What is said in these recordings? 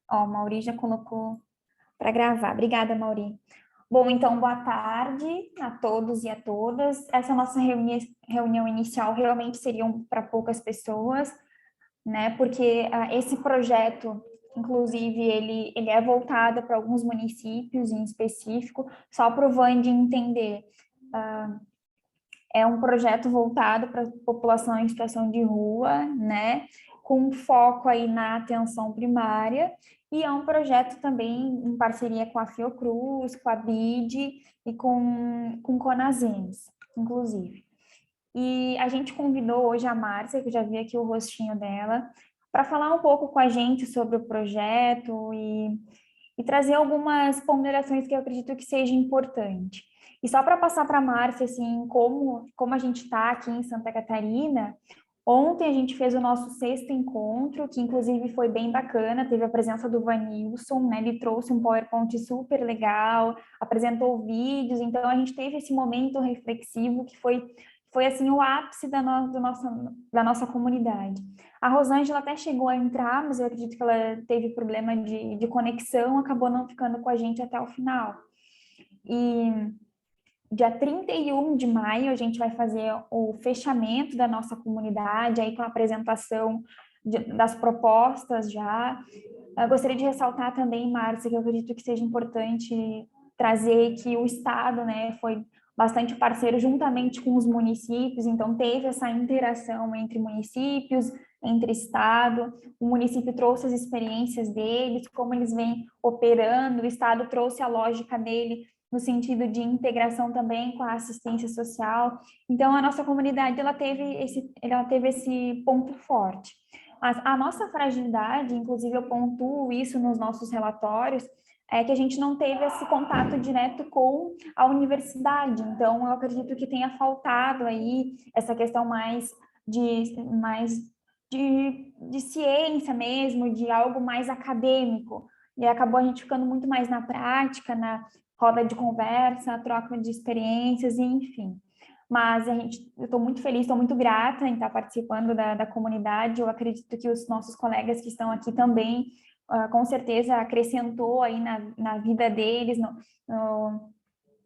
Ó, o Mauri já colocou para gravar. Obrigada, Mauri. Bom, então, boa tarde a todos e a todas. Essa nossa reunião inicial realmente seriam para poucas pessoas, né? Porque esse projeto, inclusive, ele é voltado para alguns municípios em específico, só para o Vande entender. É um projeto voltado para a população em situação de rua, né? Com foco aí na atenção primária, e é um projeto também em parceria com a Fiocruz, com a BID e com o Conasems, inclusive. E a gente convidou hoje a Márcia, que eu já vi aqui o rostinho dela, para falar um pouco com a gente sobre o projeto e trazer algumas ponderações que eu acredito que seja importante. E só para passar para a Márcia, assim, como a gente está aqui em Santa Catarina, ontem a gente fez o nosso sexto encontro, que inclusive foi bem bacana, teve a presença do Vanilson, né? Ele trouxe um PowerPoint super legal, apresentou vídeos, então a gente teve esse momento reflexivo que foi assim o ápice da nossa comunidade. A Rosângela até chegou a entrar, mas eu acredito que ela teve problema de conexão, acabou não ficando com a gente até o final. E dia 31 de maio a gente vai fazer o fechamento da nossa comunidade, aí com a apresentação das propostas já. Eu gostaria de ressaltar também, Márcia, que eu acredito que seja importante trazer que o Estado, né, foi bastante parceiro juntamente com os municípios, então teve essa interação entre municípios, entre Estado, o município trouxe as experiências deles, como eles vêm operando, o Estado trouxe a lógica dele no sentido de integração também com a assistência social. Então, a nossa comunidade ela teve esse ponto forte. A nossa fragilidade, inclusive eu pontuo isso nos nossos relatórios, é que a gente não teve esse contato direto com a universidade. Então, eu acredito que tenha faltado aí essa questão de ciência mesmo, de algo mais acadêmico. E acabou a gente ficando muito mais na prática, na roda de conversa, troca de experiências, enfim. Mas eu estou muito feliz, estou muito grata em estar participando da comunidade. Eu acredito que os nossos colegas que estão aqui também, com certeza, acrescentou aí na vida deles,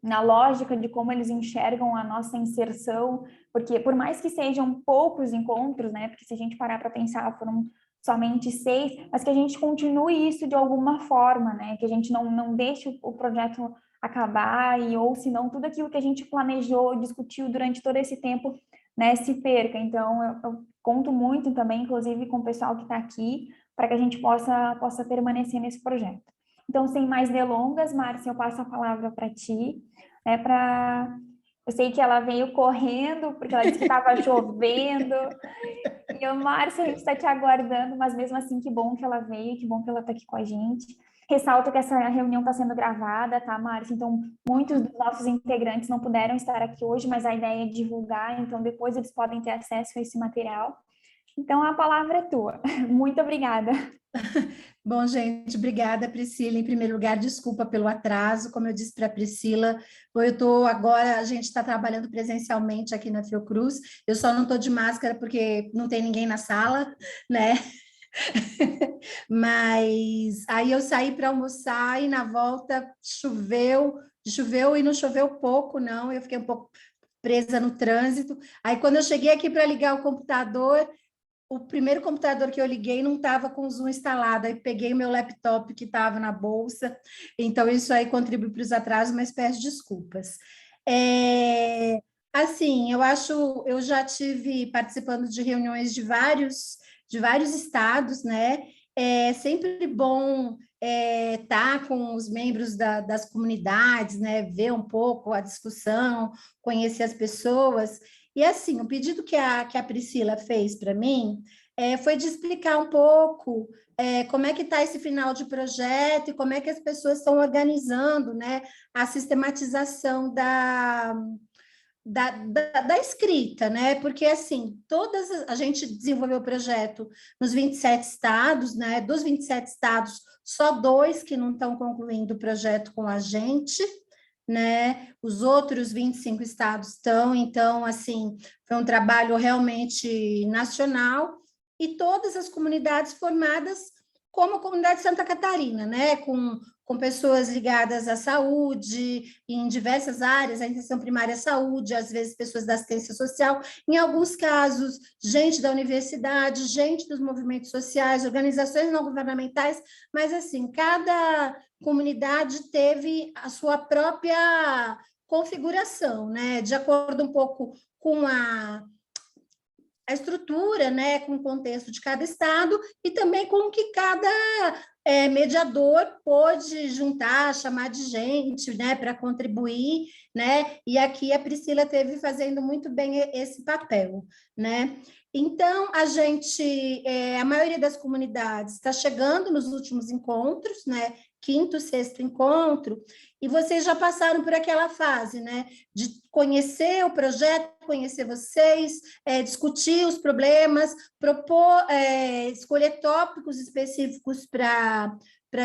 na lógica de como eles enxergam a nossa inserção, porque por mais que sejam poucos encontros, né, porque se a gente parar para pensar, foram somente 6, mas que a gente continue isso de alguma forma, né, que a gente não deixe o projeto acabar, ou se não, tudo aquilo que a gente planejou, discutiu durante todo esse tempo, né, se perca. Então, eu conto muito também, inclusive, com o pessoal que está aqui, para que a gente possa permanecer nesse projeto. Então, sem mais delongas, Márcia, eu passo a palavra para ti, né, eu sei que ela veio correndo, porque ela disse que estava chovendo, e eu, Márcia, a gente está te aguardando, mas mesmo assim, que bom que ela veio, que bom que ela está aqui com a gente. Ressalto que essa reunião está sendo gravada, tá, Márcia? Então, muitos dos nossos integrantes não puderam estar aqui hoje, mas a ideia é divulgar, então depois eles podem ter acesso a esse material. Então, a palavra é tua. Muito obrigada. Bom, gente, obrigada, Priscila. Em primeiro lugar, desculpa pelo atraso, como eu disse para a Priscila, a gente está trabalhando presencialmente aqui na Fiocruz, eu só não estou de máscara porque não tem ninguém na sala, né? Mas aí eu saí para almoçar e na volta choveu e não choveu pouco, não, eu fiquei um pouco presa no trânsito. Aí quando eu cheguei aqui para ligar o computador, o primeiro computador que eu liguei não estava com o Zoom instalado, aí peguei o meu laptop que estava na bolsa, então isso aí contribui para os atrasos, mas peço desculpas. Assim, eu já tive participando de reuniões de vários estados, né? É sempre bom estar com os membros das comunidades, né? Ver um pouco a discussão, conhecer as pessoas. E assim, o pedido que a Priscila fez para mim foi de explicar um pouco como é que está esse final de projeto e como é que as pessoas estão organizando, né, a sistematização da escrita, né? Porque assim, a gente desenvolveu o projeto nos 27 estados, né? Dos 27 estados, só 2 que não estão concluindo o projeto com a gente, né? Os outros 25 estados estão, então, assim, foi um trabalho realmente nacional e todas as comunidades formadas como a comunidade de Santa Catarina, né? Com pessoas ligadas à saúde, em diversas áreas, a atenção primária à saúde, às vezes pessoas da assistência social, em alguns casos, gente da universidade, gente dos movimentos sociais, organizações não governamentais, mas assim, cada comunidade teve a sua própria configuração, né? De acordo um pouco com a estrutura, né, com o contexto de cada estado e também com o que cada mediador pôde juntar, chamar de gente, né, para contribuir, né, e aqui a Priscila teve fazendo muito bem esse papel, né. Então, a maioria das comunidades está chegando nos últimos encontros, né, quinto, sexto encontro, e vocês já passaram por aquela fase, né, de conhecer o projeto, conhecer vocês, discutir os problemas, propor, escolher tópicos específicos para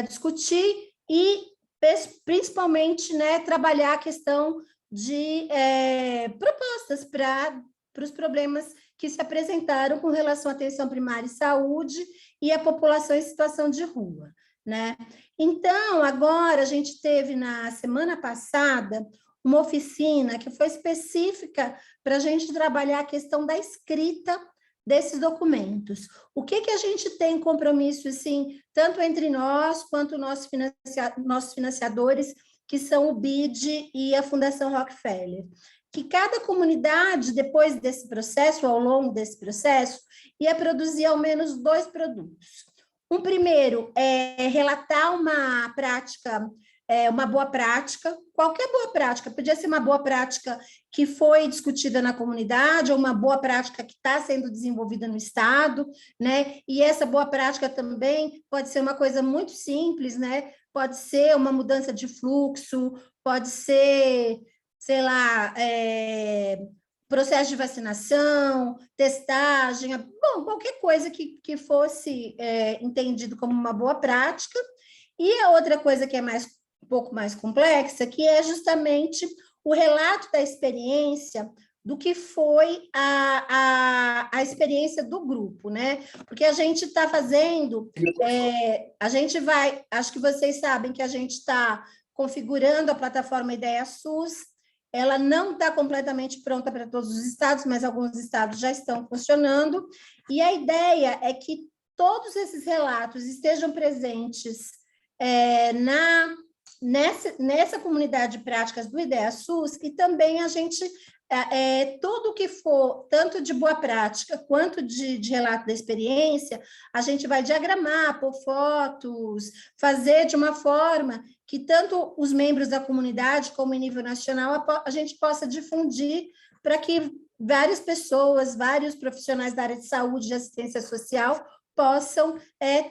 discutir e, principalmente, né, trabalhar a questão de propostas para os problemas que se apresentaram com relação à atenção primária e saúde e a população em situação de rua, né? Então, agora a gente teve na semana passada uma oficina que foi específica para a gente trabalhar a questão da escrita desses documentos. O que a gente tem compromisso, assim, tanto entre nós quanto nossos financiadores, que são o BID e a Fundação Rockefeller, que cada comunidade, depois desse processo, ao longo desse processo, ia produzir ao menos 2 produtos. Um primeiro é relatar uma prática, uma boa prática, qualquer boa prática, podia ser uma boa prática que foi discutida na comunidade, ou uma boa prática que está sendo desenvolvida no Estado, né? E essa boa prática também pode ser uma coisa muito simples, né? Pode ser uma mudança de fluxo, pode ser, sei lá, processo de vacinação, testagem, bom, qualquer coisa que fosse entendido como uma boa prática. E a outra coisa que é um pouco mais complexa, que é justamente o relato da experiência, do que foi a experiência do grupo, né? Porque a gente está fazendo, a gente vai, acho que vocês sabem que a gente está configurando a plataforma Ideia SUS. Ela não está completamente pronta para todos os estados, mas alguns estados já estão funcionando, e a ideia é que todos esses relatos estejam presentes nessa comunidade de práticas do Ideia SUS, e também a gente, tudo que for, tanto de boa prática quanto de relato da experiência, a gente vai diagramar, pôr fotos, fazer de uma forma que tanto os membros da comunidade como em nível nacional a gente possa difundir para que várias pessoas, vários profissionais da área de saúde e de assistência social possam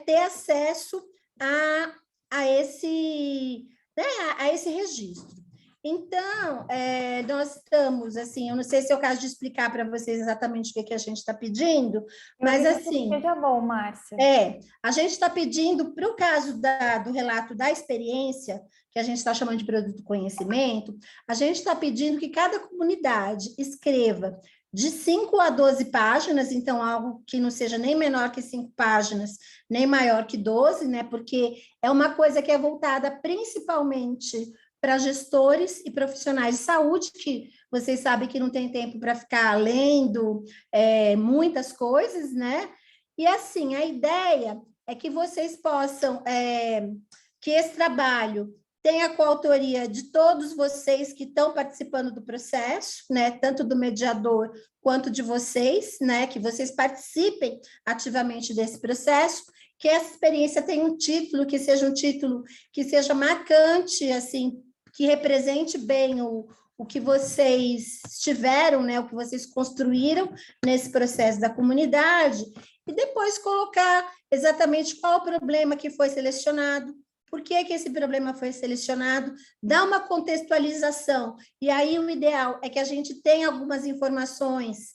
ter acesso a esse registro. Então, nós estamos, assim, eu não sei se é o caso de explicar para vocês exatamente o que a gente está pedindo, mas assim... Seja bom, Márcia. A gente está pedindo, para o caso do relato da experiência, que a gente está chamando de produto conhecimento, a gente está pedindo que cada comunidade escreva de 5 a 12 páginas, então algo que não seja nem menor que 5 páginas, nem maior que 12, né? Porque é uma coisa que é voltada principalmente para gestores e profissionais de saúde, que vocês sabem que não tem tempo para ficar lendo muitas coisas, né? E assim, a ideia é que vocês possam, que esse trabalho tenha a coautoria de todos vocês que estão participando do processo, né? Tanto do mediador quanto de vocês, né? Que vocês participem ativamente desse processo, que essa experiência tenha um título, que seja um título que seja marcante, assim, que represente bem o que vocês tiveram, né? O que vocês construíram nesse processo da comunidade, e depois colocar exatamente qual o problema que foi selecionado, por que esse problema foi selecionado, dar uma contextualização. E aí o ideal é que a gente tenha algumas informações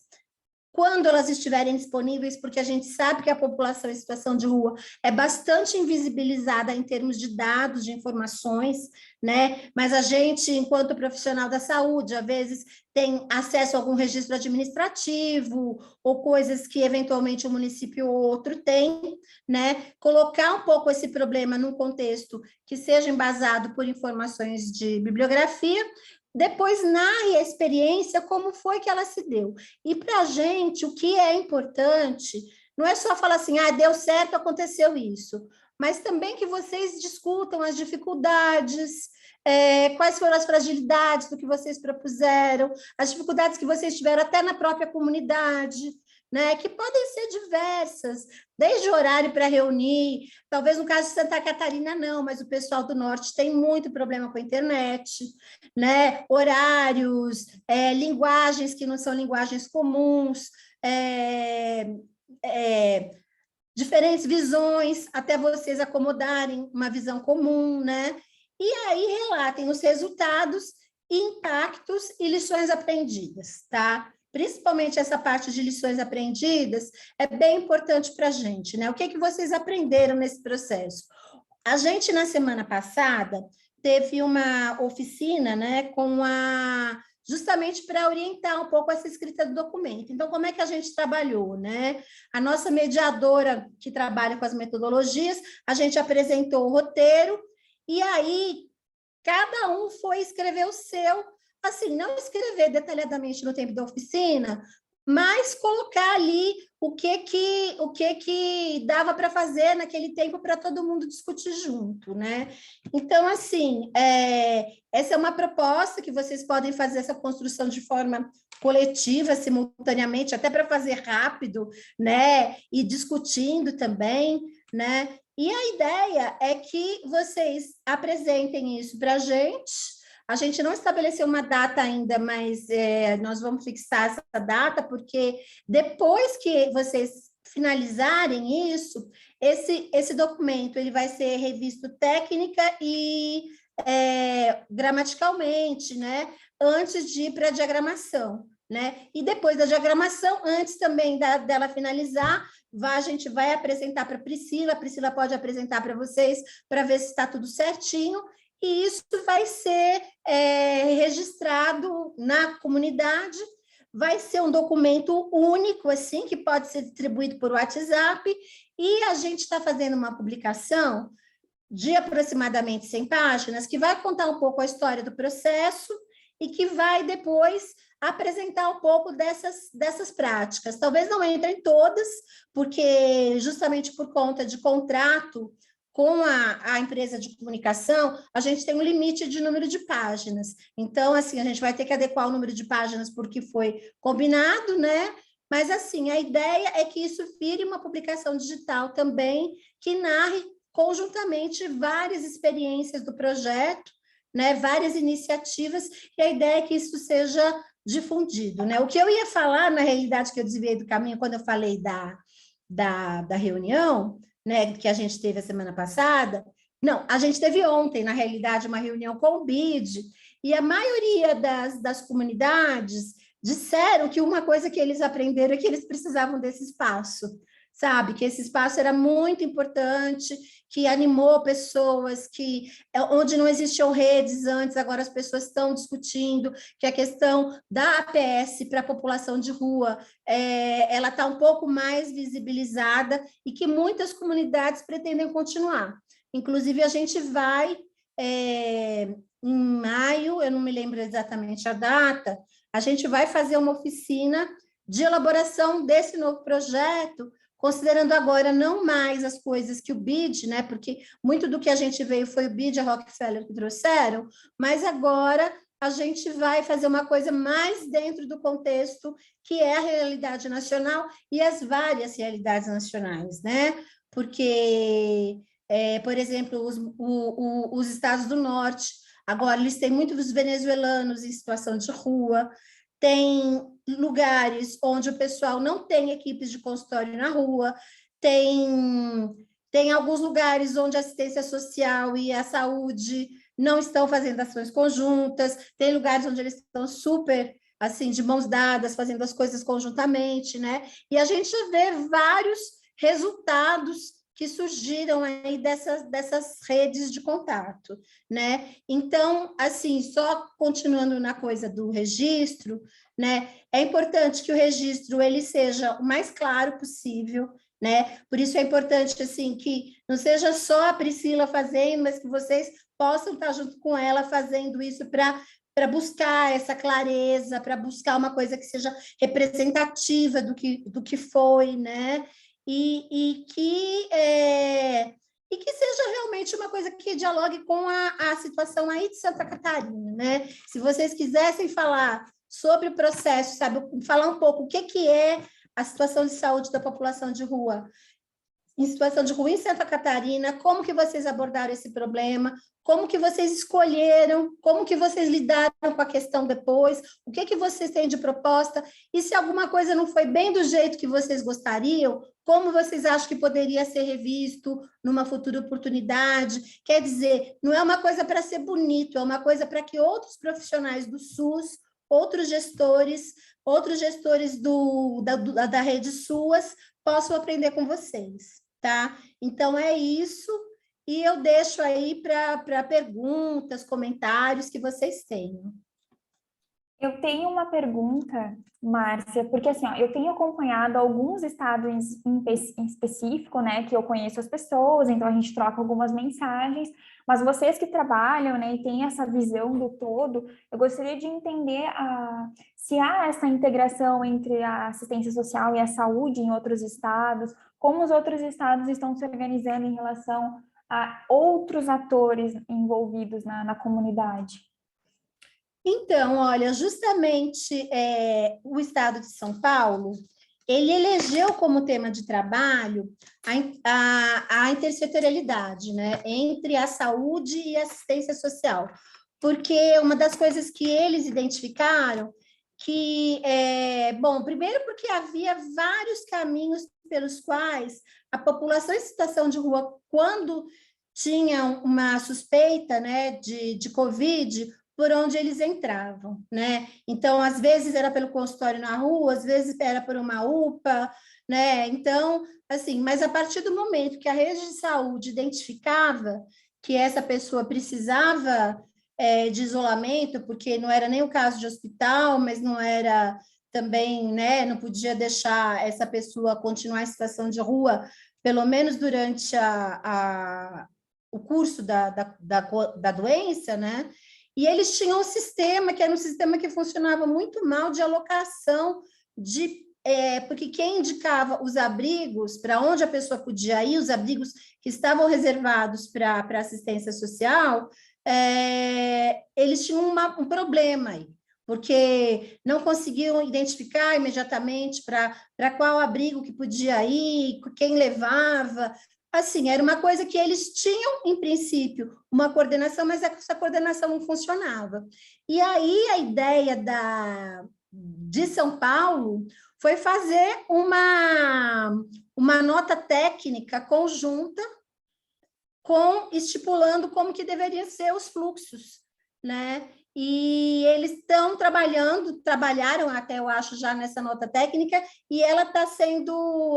quando elas estiverem disponíveis, porque a gente sabe que a população em situação de rua é bastante invisibilizada em termos de dados, de informações, né? Mas a gente, enquanto profissional da saúde, às vezes tem acesso a algum registro administrativo ou coisas que eventualmente um município ou outro tem, né? Colocar um pouco esse problema num contexto que seja embasado por informações de bibliografia, depois narre a experiência, como foi que ela se deu. E para a gente, o que é importante, não é só falar assim, deu certo, aconteceu isso, mas também que vocês discutam as dificuldades, quais foram as fragilidades do que vocês propuseram, as dificuldades que vocês tiveram até na própria comunidade, né, que podem ser diversas, desde o horário para reunir, talvez no caso de Santa Catarina não, mas o pessoal do Norte tem muito problema com a internet, né, horários, linguagens que não são linguagens comuns, diferentes visões, até vocês acomodarem uma visão comum, né? E aí relatem os resultados, impactos e lições aprendidas, tá? Principalmente essa parte de lições aprendidas é bem importante para a gente, né? O que vocês aprenderam nesse processo? A gente, na semana passada, teve uma oficina, né, justamente para orientar um pouco essa escrita do documento. Então, como é que a gente trabalhou, né? A nossa mediadora, que trabalha com as metodologias, a gente apresentou o roteiro, e aí cada um foi escrever o seu, assim, não escrever detalhadamente no tempo da oficina, mas colocar ali o que dava para fazer naquele tempo para todo mundo discutir junto, né? Então, assim, essa é uma proposta que vocês podem fazer essa construção de forma coletiva, simultaneamente, até para fazer rápido, né? E discutindo também, né? E a ideia é que vocês apresentem isso para a gente não estabeleceu uma data ainda, mas nós vamos fixar essa data, porque depois que vocês finalizarem isso, esse documento ele vai ser revisto técnica e gramaticalmente, né? Antes de ir para a diagramação, né? E depois da diagramação, antes também dela finalizar, a gente vai apresentar para a Priscila pode apresentar para vocês, para ver se está tudo certinho, e isso vai ser registrado na comunidade, vai ser um documento único, assim, que pode ser distribuído por WhatsApp, e a gente está fazendo uma publicação de aproximadamente 100 páginas, que vai contar um pouco a história do processo e que vai depois apresentar um pouco dessas práticas. Talvez não entrem todas, porque justamente por conta de contrato com a empresa de comunicação, a gente tem um limite de número de páginas. Então, assim, a gente vai ter que adequar o número de páginas porque foi combinado, né? Mas, assim, a ideia é que isso vire uma publicação digital também, que narre conjuntamente várias experiências do projeto, né? Várias iniciativas, e a ideia é que isso seja difundido, né? O que eu ia falar, na realidade, que eu desviei do caminho quando eu falei da reunião, né, que a gente teve a semana passada, não, a gente teve ontem, na realidade, uma reunião com o BID, e a maioria das comunidades disseram que uma coisa que eles aprenderam é que eles precisavam desse espaço, sabe? Que esse espaço era muito importante, que animou pessoas, onde não existiam redes antes, agora as pessoas estão discutindo que a questão da APS para a população de rua, ela está um pouco mais visibilizada e que muitas comunidades pretendem continuar. Inclusive, a gente vai, em maio, eu não me lembro exatamente a data, a gente vai fazer uma oficina de elaboração desse novo projeto, considerando agora não mais as coisas que o BID, né, porque muito do que a gente veio foi o BID e a Rockefeller que trouxeram, mas agora a gente vai fazer uma coisa mais dentro do contexto que é a realidade nacional e as várias realidades nacionais, né? Porque, por exemplo, os estados do norte, agora eles têm muitos venezuelanos em situação de rua, tem lugares onde o pessoal não tem equipes de consultório na rua, tem alguns lugares onde a assistência social e a saúde não estão fazendo ações conjuntas, tem lugares onde eles estão super assim, de mãos dadas, fazendo as coisas conjuntamente, né? E a gente vê vários resultados que surgiram aí dessas redes de contato, né? Então, assim, só continuando na coisa do registro, né? É importante que o registro ele seja o mais claro possível, né? Por isso é importante assim que não seja só a Priscila fazendo, mas que vocês possam estar junto com ela fazendo isso para buscar essa clareza, para buscar uma coisa que seja representativa do que foi, né? E que seja realmente uma coisa que dialogue com a situação aí de Santa Catarina, né? Se vocês quisessem falar sobre o processo, sabe, falar um pouco o que é a situação de saúde da população de rua em situação de rua em Santa Catarina, como que vocês abordaram esse problema, como que vocês escolheram, como que vocês lidaram com a questão depois, o que vocês têm de proposta, e se alguma coisa não foi bem do jeito que vocês gostariam, como vocês acham que poderia ser revisto numa futura oportunidade? Quer dizer, não é uma coisa para ser bonito, é uma coisa para que outros profissionais do SUS, outros gestores da rede SUAS possam aprender com vocês, tá? Então, é isso, e eu deixo aí para perguntas, comentários que vocês tenham. Eu tenho uma pergunta, Márcia, porque assim, ó, eu tenho acompanhado alguns estados em específico, né, que eu conheço as pessoas, então a gente troca algumas mensagens, mas vocês que trabalham, né, e têm essa visão do todo, eu gostaria de entender se há essa integração entre a assistência social e a saúde em outros estados, como os outros estados estão se organizando em relação a outros atores envolvidos na comunidade. Então, olha, justamente o Estado de São Paulo, ele elegeu como tema de trabalho a intersetorialidade, né, entre a saúde e a assistência social, porque uma das coisas que eles identificaram bom, primeiro porque havia vários caminhos pelos quais a população em situação de rua, quando tinha uma suspeita, né, de Covid, por onde eles entravam, né? Então, às vezes era pelo consultório na rua, às vezes era por uma UPA, né? Então, assim, mas a partir do momento que a rede de saúde identificava que essa pessoa precisava de isolamento, porque não era nem o caso de hospital, mas não era também, né? Não podia deixar essa pessoa continuar em situação de rua, pelo menos durante o curso da doença, né? E eles tinham um sistema, que era um sistema que funcionava muito mal de alocação porque quem indicava os abrigos, para onde a pessoa podia ir, os abrigos que estavam reservados para assistência social, eles tinham um problema aí, porque não conseguiam identificar imediatamente para qual abrigo que podia ir, quem levava. Assim, era uma coisa que eles tinham, em princípio, uma coordenação, mas essa coordenação não funcionava. E aí a ideia de São Paulo foi fazer uma nota técnica conjunta estipulando como que deveriam ser os fluxos, né? E eles estão trabalharam até, eu acho, já nessa nota técnica, e ela está sendo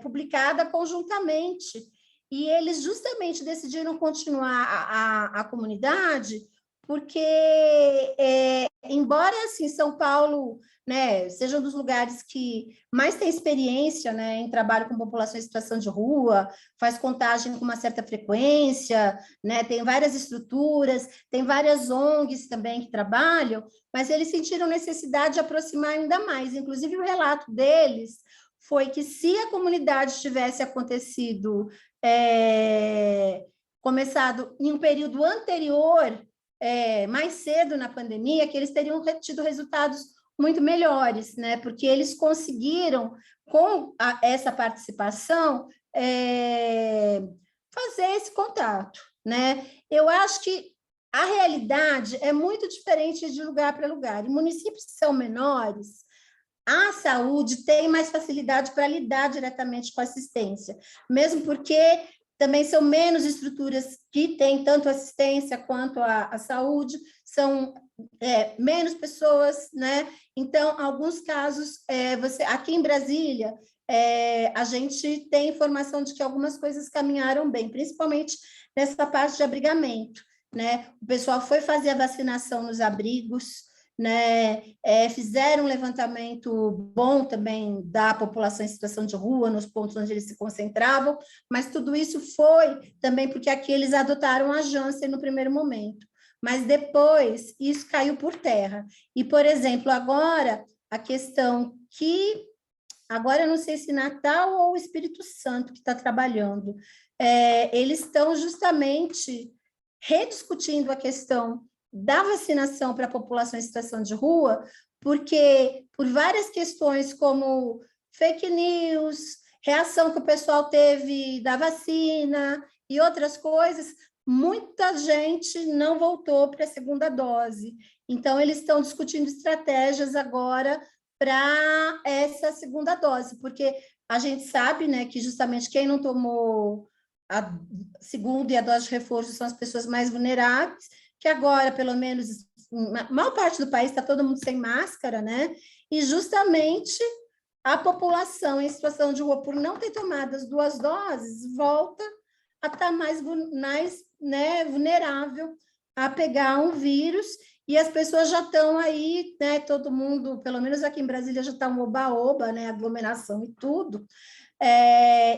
publicada conjuntamente. E eles justamente decidiram continuar a comunidade, porque, embora assim, São Paulo, né, seja um dos lugares que mais tem experiência, né, em trabalho com população em situação de rua, faz contagem com uma certa frequência, né, tem várias estruturas, tem várias ONGs também que trabalham, mas eles sentiram necessidade de aproximar ainda mais. Inclusive, o relato deles foi que se a comunidade tivesse começado em um período anterior, mais cedo na pandemia, que eles teriam tido resultados muito melhores, né? Porque eles conseguiram, com essa participação, fazer esse contato, né? Eu acho que a realidade é muito diferente de lugar para lugar. Em municípios que são menores, a saúde tem mais facilidade para lidar diretamente com a assistência, mesmo porque também são menos estruturas que têm tanto assistência quanto a saúde, são menos pessoas, né? Então, alguns casos, aqui em Brasília, a gente tem informação de que algumas coisas caminharam bem, principalmente nessa parte de abrigamento, né? O pessoal foi fazer a vacinação nos abrigos, né? Fizeram um levantamento bom também da população em situação de rua, nos pontos onde eles se concentravam, mas tudo isso foi também porque aqui eles adotaram a Janssen no primeiro momento. Mas depois isso caiu por terra. E, por exemplo, agora a questão que agora eu não sei se Natal ou o Espírito Santo que está trabalhando, eles estão justamente rediscutindo a questão da vacinação para a população em situação de rua, porque por várias questões como fake news, reação que o pessoal teve da vacina e outras coisas, muita gente não voltou para a segunda dose. Então, eles estão discutindo estratégias agora para essa segunda dose, porque a gente sabe, né, que justamente quem não tomou a segunda e a dose de reforço são as pessoas mais vulneráveis, que agora, pelo menos, na maior parte do país está todo mundo sem máscara, né? E justamente a população em situação de rua, por não ter tomado as 2 doses, volta a estar mais né, vulnerável a pegar um vírus, e as pessoas já estão aí, né, todo mundo, pelo menos aqui em Brasília, já está um oba-oba, né, aglomeração e tudo,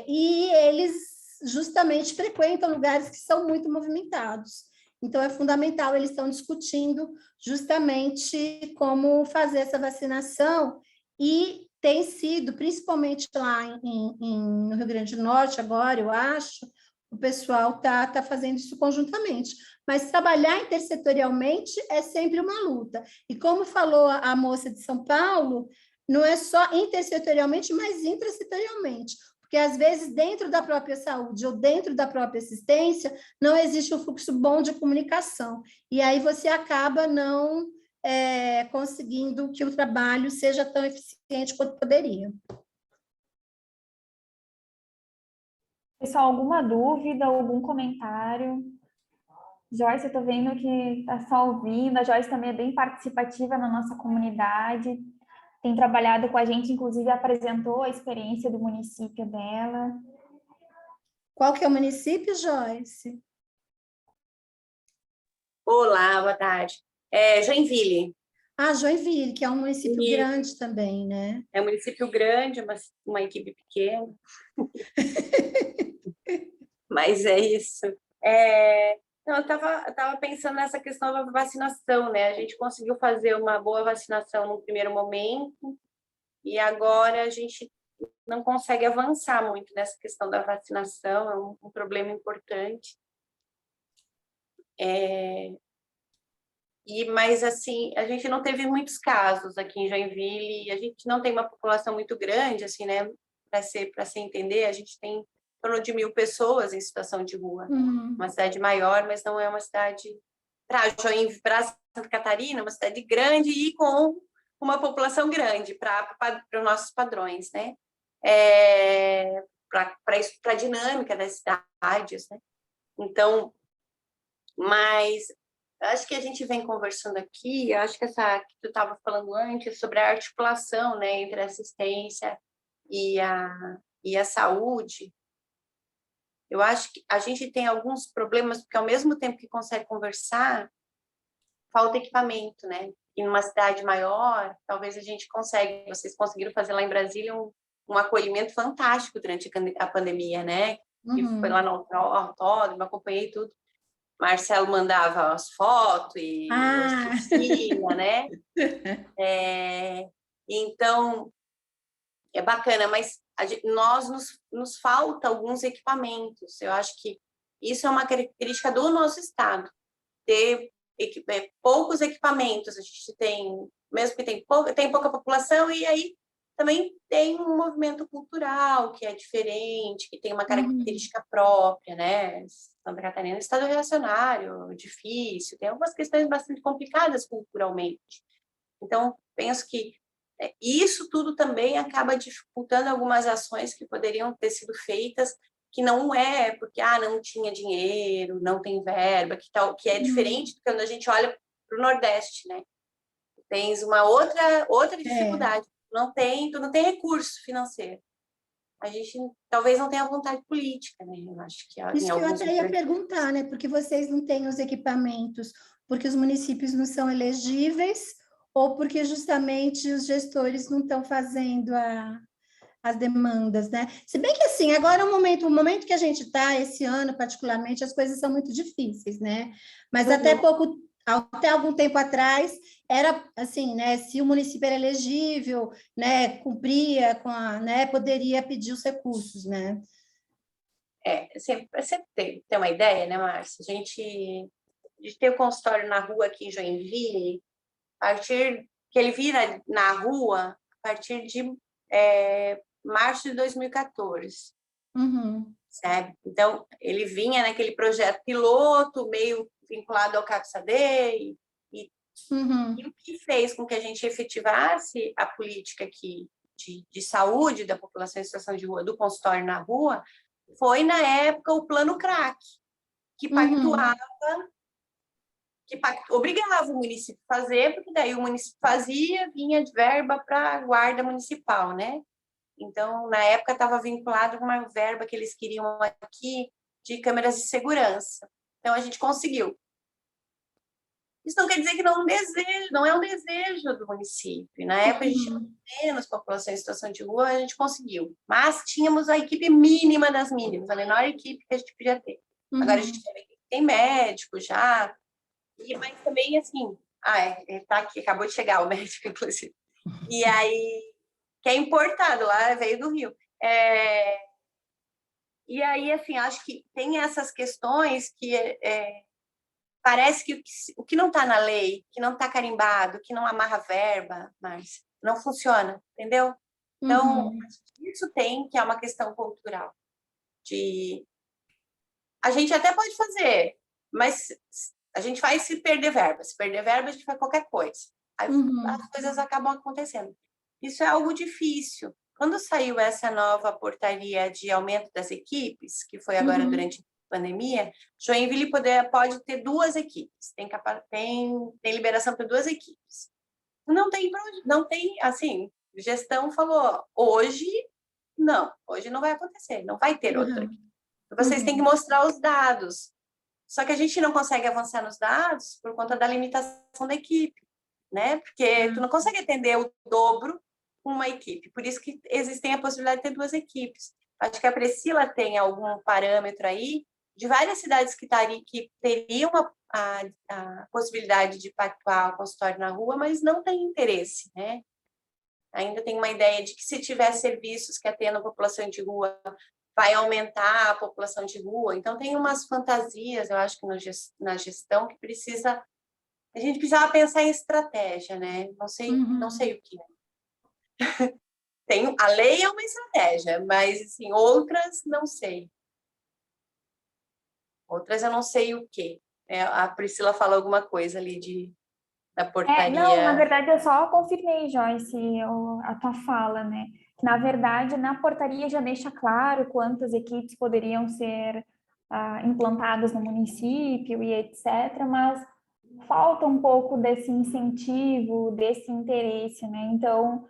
e eles justamente frequentam lugares que são muito movimentados. Então, é fundamental, eles estão discutindo justamente como fazer essa vacinação, e tem sido, principalmente lá no Rio Grande do Norte, agora, eu acho, o pessoal tá fazendo isso conjuntamente. Mas trabalhar intersetorialmente é sempre uma luta. E como falou a moça de São Paulo, não é só intersetorialmente, mas intrasetorialmente. Porque, às vezes, dentro da própria saúde ou dentro da própria assistência, não existe um fluxo bom de comunicação. E aí você acaba não conseguindo que o trabalho seja tão eficiente quanto poderia. Pessoal, alguma dúvida, algum comentário? Joyce, eu estou vendo que está só ouvindo. A Joyce também é bem participativa na nossa comunidade. Tem trabalhado com a gente, inclusive apresentou a experiência do município dela. Qual que é o município, Joyce? Olá, boa tarde. Joinville. Ah, Joinville, que é um município grande também, né? É um município grande, uma equipe pequena. Mas é isso. Não, eu estava pensando nessa questão da vacinação, né? A gente conseguiu fazer uma boa vacinação no primeiro momento e agora a gente não consegue avançar muito nessa questão da vacinação, é um problema importante. Mas, assim, a gente não teve muitos casos aqui em Joinville, e a gente não tem uma população muito grande, assim, né? Para se entender, a gente tem em torno de 1.000 pessoas em situação de rua. Uma cidade maior, mas não é uma cidade... Para Santa Catarina, uma cidade grande e com uma população grande para os nossos padrões, né? Para a dinâmica das cidades, né? Então, mas... acho que a gente vem conversando aqui, acho que essa que tu estava falando antes sobre a articulação, né, entre a assistência e a saúde. Eu acho que a gente tem alguns problemas, porque ao mesmo tempo que consegue conversar, falta equipamento, né? E numa cidade maior, talvez a gente consiga. Vocês conseguiram fazer lá em Brasília um acolhimento fantástico durante a pandemia, né? Que foi lá no autódromo, acompanhei tudo. Marcelo mandava as fotos e as piscinas, né? Então, é bacana, mas nos falta alguns equipamentos. Eu acho que isso é uma característica do nosso estado, ter poucos equipamentos. A gente tem, mesmo que tem pouca população, e aí também tem um movimento cultural que é diferente, que tem uma característica própria, né? Santa Catarina é um estado reacionário, difícil, tem algumas questões bastante complicadas culturalmente. Então, penso que isso tudo também acaba dificultando algumas ações que poderiam ter sido feitas, que não porque não tinha dinheiro, não tem verba, que é diferente do que quando a gente olha para o Nordeste, né? Tens uma outra dificuldade. Tu não tem recurso financeiro. A gente talvez não tenha vontade política, né? Eu acho que em Isso que eu alguns até ia perguntar, né? Porque vocês não têm os equipamentos, porque os municípios não são elegíveis, ou porque justamente os gestores não estão fazendo as demandas, né? Se bem que assim, agora o momento que a gente está, esse ano particularmente, as coisas são muito difíceis, né? Mas até algum tempo atrás, era assim, né? Se o município era elegível, né? Cumpria com né? Poderia pedir os recursos, né? Sempre tem uma ideia, né, Márcia? A gente tem o consultório na rua aqui em Joinville, a partir que ele vira na rua, a partir de março de 2014, sabe? Então, ele vinha naquele projeto piloto, meio vinculado ao CAPS-AD, e o que fez com que a gente efetivasse a política aqui de saúde da população em situação de rua, do consultório na rua, foi, na época, o Plano CRAC, que pactuava, obrigava o município a fazer, porque daí o município fazia, vinha de verba para a guarda municipal, né? Então, na época, estava vinculado com uma verba que eles queriam aqui de câmeras de segurança. Então, a gente conseguiu. Isso não quer dizer que não é um desejo do município. Na época, a gente tinha menos população em situação de rua, a gente conseguiu. Mas tínhamos a equipe mínima das mínimas, a menor equipe que a gente podia ter. Agora, a gente tem médico já, mas também, assim... tá aqui, acabou de chegar o médico, inclusive. E aí, que é importado lá, veio do Rio. E aí, assim, acho que tem essas questões que... parece que o que não está na lei, que não está carimbado, que não amarra verba, mas não funciona, entendeu? Então, isso que é uma questão cultural. A gente até pode fazer, mas a gente vai se perder verba. Se perder verba, a gente faz qualquer coisa. Aí as coisas acabam acontecendo. Isso é algo difícil. Quando saiu essa nova portaria de aumento das equipes, que foi agora durante pandemia, Joinville pode ter 2 equipes, tem liberação para 2 equipes. Não tem, assim, gestão falou, hoje não vai acontecer, não vai ter outra equipe. Vocês têm que mostrar os dados. Só que a gente não consegue avançar nos dados por conta da limitação da equipe, né? Porque tu não consegue atender o dobro com uma equipe. Por isso que existem a possibilidade de ter 2 equipes. Acho que a Priscila tem algum parâmetro aí de várias cidades que teriam a possibilidade de pactuar o consultório na rua, mas não tem interesse, né? Ainda tem uma ideia de que se tiver serviços que atendam a população de rua, vai aumentar a população de rua. Então, tem umas fantasias, eu acho que na gestão, que a gente precisava pensar em estratégia, né? Não sei o que. A lei é uma estratégia, mas, assim, outras, não sei. Outras eu não sei o quê. A Priscila falou alguma coisa ali da portaria. Não, na verdade, eu só confirmei, Joyce, a tua fala, né? Na verdade, na portaria já deixa claro quantas equipes poderiam ser implantadas no município e etc., mas falta um pouco desse incentivo, desse interesse, né? Então,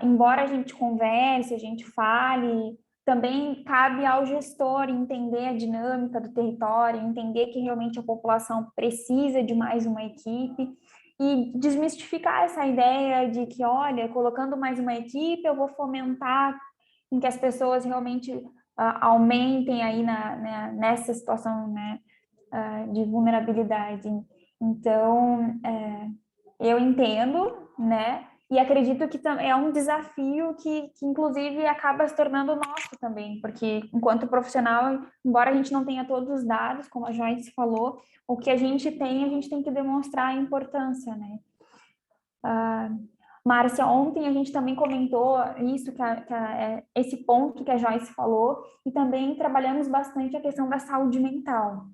embora a gente converse, a gente fale, também cabe ao gestor entender a dinâmica do território, entender que realmente a população precisa de mais uma equipe e desmistificar essa ideia de que, olha, colocando mais uma equipe, eu vou fomentar em que as pessoas realmente aumentem aí nessa situação, né, de vulnerabilidade. Então, eu entendo, né, e acredito que é um desafio que inclusive, acaba se tornando nosso também, porque, enquanto profissional, embora a gente não tenha todos os dados, como a Joyce falou, o que a gente tem que demonstrar a importância, né? Márcia, ontem a gente também comentou isso, esse ponto que a Joyce falou, e também trabalhamos bastante a questão da saúde mental.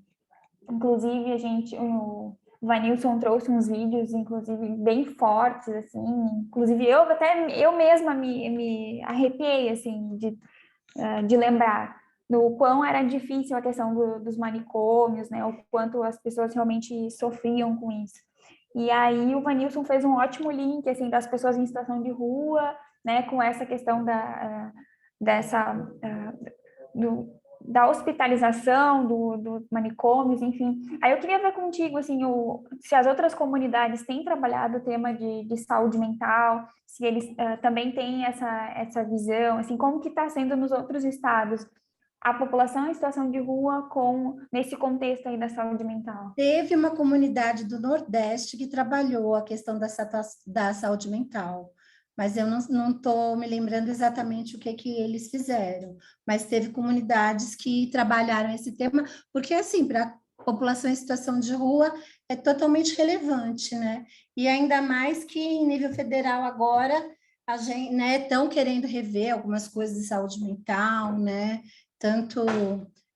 Inclusive, o Vanilson trouxe uns vídeos, inclusive, bem fortes, assim, inclusive eu mesma me arrepiei, assim, de lembrar do quão era difícil a questão dos manicômios, né, o quanto as pessoas realmente sofriam com isso. E aí o Vanilson fez um ótimo link, assim, das pessoas em situação de rua, né, com essa questão dessa, da hospitalização, dos manicômios, enfim. Aí eu queria ver contigo, assim, se as outras comunidades têm trabalhado o tema de saúde mental, se eles também têm essa visão, assim, como que está sendo nos outros estados a população em situação de rua nesse contexto aí da saúde mental. Teve uma comunidade do Nordeste que trabalhou a questão da saúde mental, mas eu não estou me lembrando exatamente o que eles fizeram, mas teve comunidades que trabalharam esse tema, porque, assim, para a população em situação de rua é totalmente relevante, né? E ainda mais que em nível federal agora, a gente, né, estão querendo rever algumas coisas de saúde mental, né? Tanto,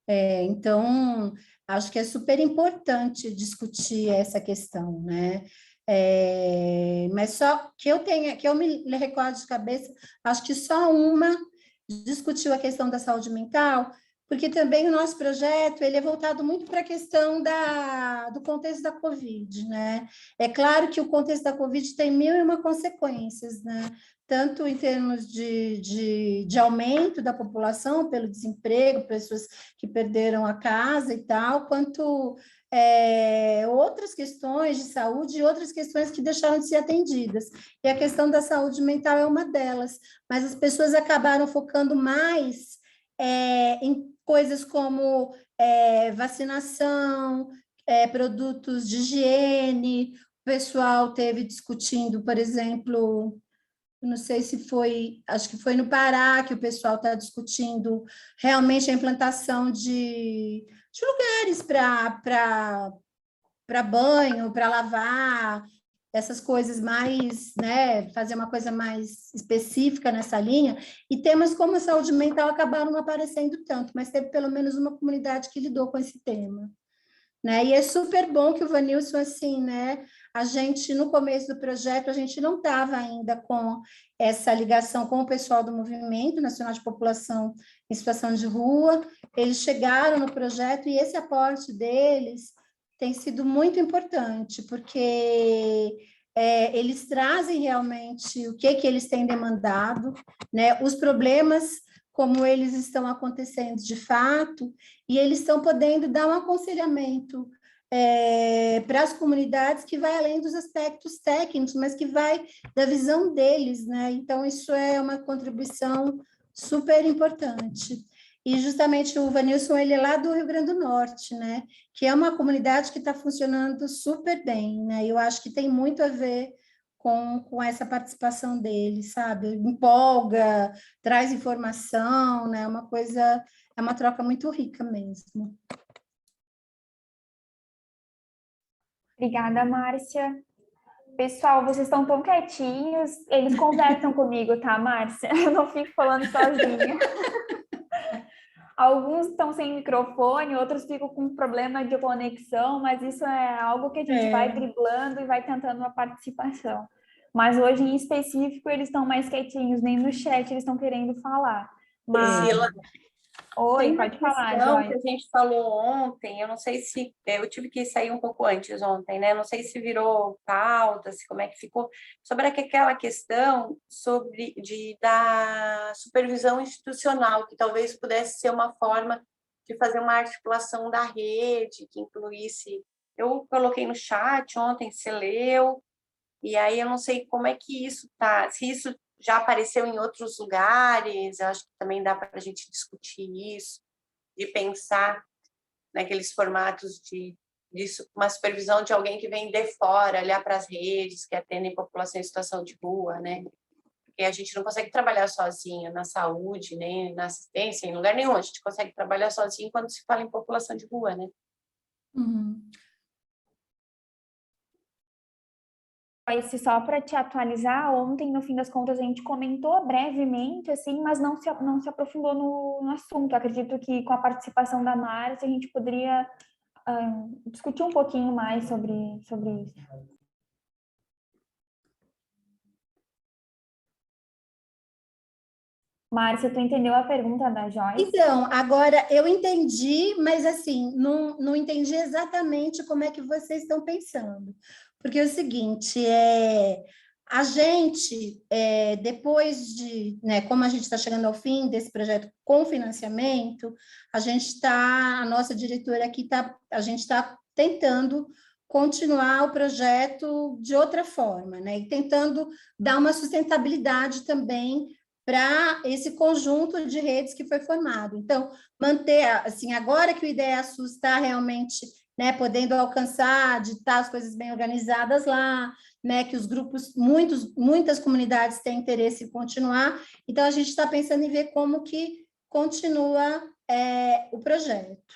então, acho que é super importante discutir essa questão, né? Mas só que eu me recordo de cabeça, acho que só uma discutiu a questão da saúde mental, porque também o nosso projeto ele é voltado muito para a questão do contexto da Covid, né? É claro que o contexto da Covid tem mil e uma consequências, né? Tanto em termos de aumento da população pelo desemprego, pessoas que perderam a casa e tal, quanto outras questões de saúde e outras questões que deixaram de ser atendidas. E a questão da saúde mental é uma delas, mas as pessoas acabaram focando mais em coisas como vacinação, produtos de higiene, o pessoal teve discutindo, por exemplo, não sei se foi, acho que foi no Pará que o pessoal está discutindo realmente a implantação de lugares para banho, para lavar, essas coisas mais, né, fazer uma coisa mais específica nessa linha, e temas como a saúde mental acabaram não aparecendo tanto, mas teve pelo menos uma comunidade que lidou com esse tema. Né? E é super bom que o Vanilson, assim, né? A gente, no começo do projeto, a gente não estava ainda com essa ligação com o pessoal do Movimento Nacional de População em Situação de Rua. Eles chegaram no projeto e esse aporte deles tem sido muito importante, porque eles trazem realmente o que eles têm demandado, né? Os problemas como eles estão acontecendo de fato, e eles estão podendo dar um aconselhamento para as comunidades que vai além dos aspectos técnicos, mas que vai da visão deles, né? Então, isso é uma contribuição super importante. E justamente o Vanilson, ele é lá do Rio Grande do Norte, né? Que é uma comunidade que está funcionando super bem, né? Eu acho que tem muito a ver com essa participação dele, sabe? Empolga, traz informação, né? Uma coisa, é uma troca muito rica mesmo. Obrigada, Márcia. Pessoal, vocês estão tão quietinhos, eles conversam comigo, tá, Márcia? Eu não fico falando sozinha. Alguns estão sem microfone, outros ficam com problema de conexão, mas isso é algo que a gente vai driblando e vai tentando uma participação. Mas hoje, em específico, eles estão mais quietinhos, nem no chat eles estão querendo falar. Mas... Priscila, Oi, pode falar, Joyce. Que a gente falou ontem, eu não sei se... Eu tive que sair um pouco antes ontem, né? Não sei se virou pauta, se como é que ficou. Sobre aquela questão da supervisão institucional, que talvez pudesse ser uma forma de fazer uma articulação da rede, que incluísse... Eu coloquei no chat ontem, você leu, e aí eu não sei como é que isso está... Se isso já apareceu em outros lugares, eu acho que também dá para a gente discutir isso, de pensar naqueles formatos de uma supervisão de alguém que vem de fora, olhar para as redes, que atendem população em situação de rua, né? Porque a gente não consegue trabalhar sozinho na saúde, nem na assistência, em lugar nenhum. A gente consegue trabalhar sozinho quando se fala em população de rua, né? Uhum. Só para te atualizar, ontem, no fim das contas, a gente comentou brevemente, assim, mas não se aprofundou no assunto. Acredito que com a participação da Márcia, a gente poderia discutir um pouquinho mais sobre isso. Márcia, tu entendeu a pergunta da Joyce? Então, agora eu entendi, mas assim, não entendi exatamente como é que vocês estão pensando. porque é o seguinte, a gente, depois de, né, como a gente está chegando ao fim desse projeto com financiamento, a nossa diretora aqui a gente está tentando continuar o projeto de outra forma, né, e tentando dar uma sustentabilidade também para esse conjunto de redes que foi formado. Então, manter, assim, agora que o IDEA-SUS está realmente, né, podendo alcançar, de estar as coisas bem organizadas lá, né, que os grupos, muitas comunidades têm interesse em continuar, então a gente está pensando em ver como que continua o projeto.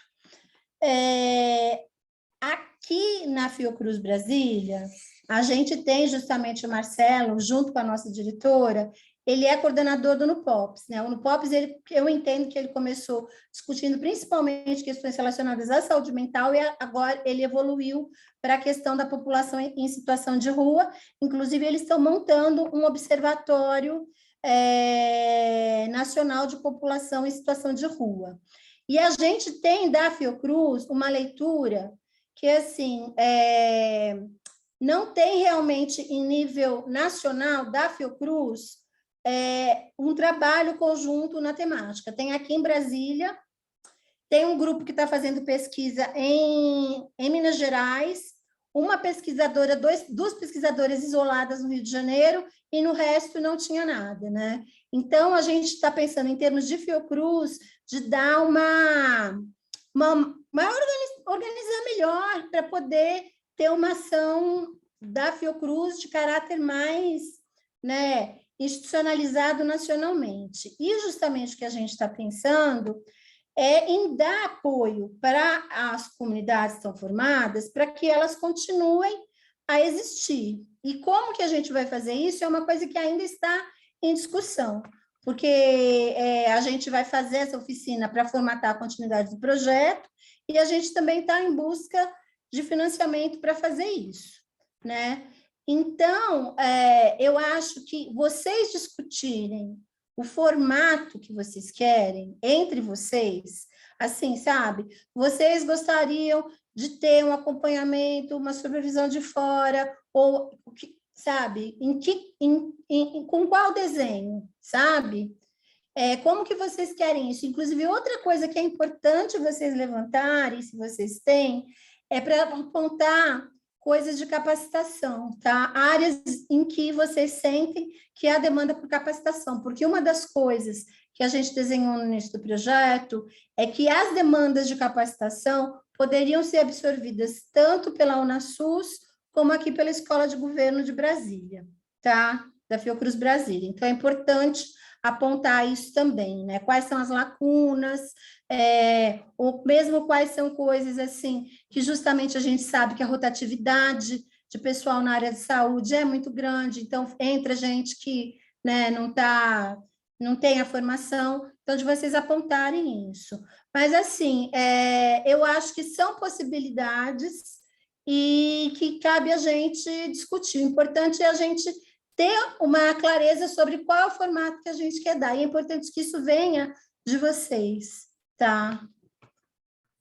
Aqui na Fiocruz Brasília, a gente tem justamente o Marcelo, junto com a nossa diretora, ele é coordenador do NUPOPS, né? O NUPOPS, eu entendo que ele começou discutindo principalmente questões relacionadas à saúde mental e agora ele evoluiu para a questão da população em situação de rua. Inclusive, eles estão montando um observatório nacional de população em situação de rua. E a gente tem da Fiocruz uma leitura que, assim, não tem realmente em nível nacional da Fiocruz um trabalho conjunto na temática. Tem aqui em Brasília, tem um grupo que está fazendo pesquisa em Minas Gerais, uma pesquisadora, duas pesquisadoras isoladas no Rio de Janeiro, e no resto não tinha nada, né? Então, a gente está pensando em termos de Fiocruz, de dar organizar melhor para poder ter uma ação da Fiocruz de caráter mais, né, institucionalizado nacionalmente. E justamente o que a gente está pensando é em dar apoio para as comunidades que estão formadas, para que elas continuem a existir. E como que a gente vai fazer isso é uma coisa que ainda está em discussão, porque a gente vai fazer essa oficina para formatar a continuidade do projeto e a gente também está em busca de financiamento para fazer isso, né? Então, eu acho que vocês discutirem o formato que vocês querem entre vocês, assim, sabe? Vocês gostariam de ter um acompanhamento, uma supervisão de fora, ou, sabe? Com qual desenho, sabe? Como que vocês querem isso? Inclusive, outra coisa que é importante vocês levantarem, se vocês têm, é para apontar coisas de capacitação, tá? Áreas em que vocês sentem que há demanda por capacitação, porque uma das coisas que a gente desenhou no início do projeto é que as demandas de capacitação poderiam ser absorvidas tanto pela UNASUS como aqui pela Escola de Governo de Brasília, tá? Da Fiocruz Brasília. Então, é importante apontar isso também, né? Quais são as lacunas, ou mesmo quais são coisas assim que justamente a gente sabe que a rotatividade de pessoal na área de saúde é muito grande, então entra gente que, né, não tem a formação, então de vocês apontarem isso. Mas assim, eu acho que são possibilidades e que cabe a gente discutir. O importante é a gente ter uma clareza sobre qual é o formato que a gente quer dar. E é importante que isso venha de vocês, tá?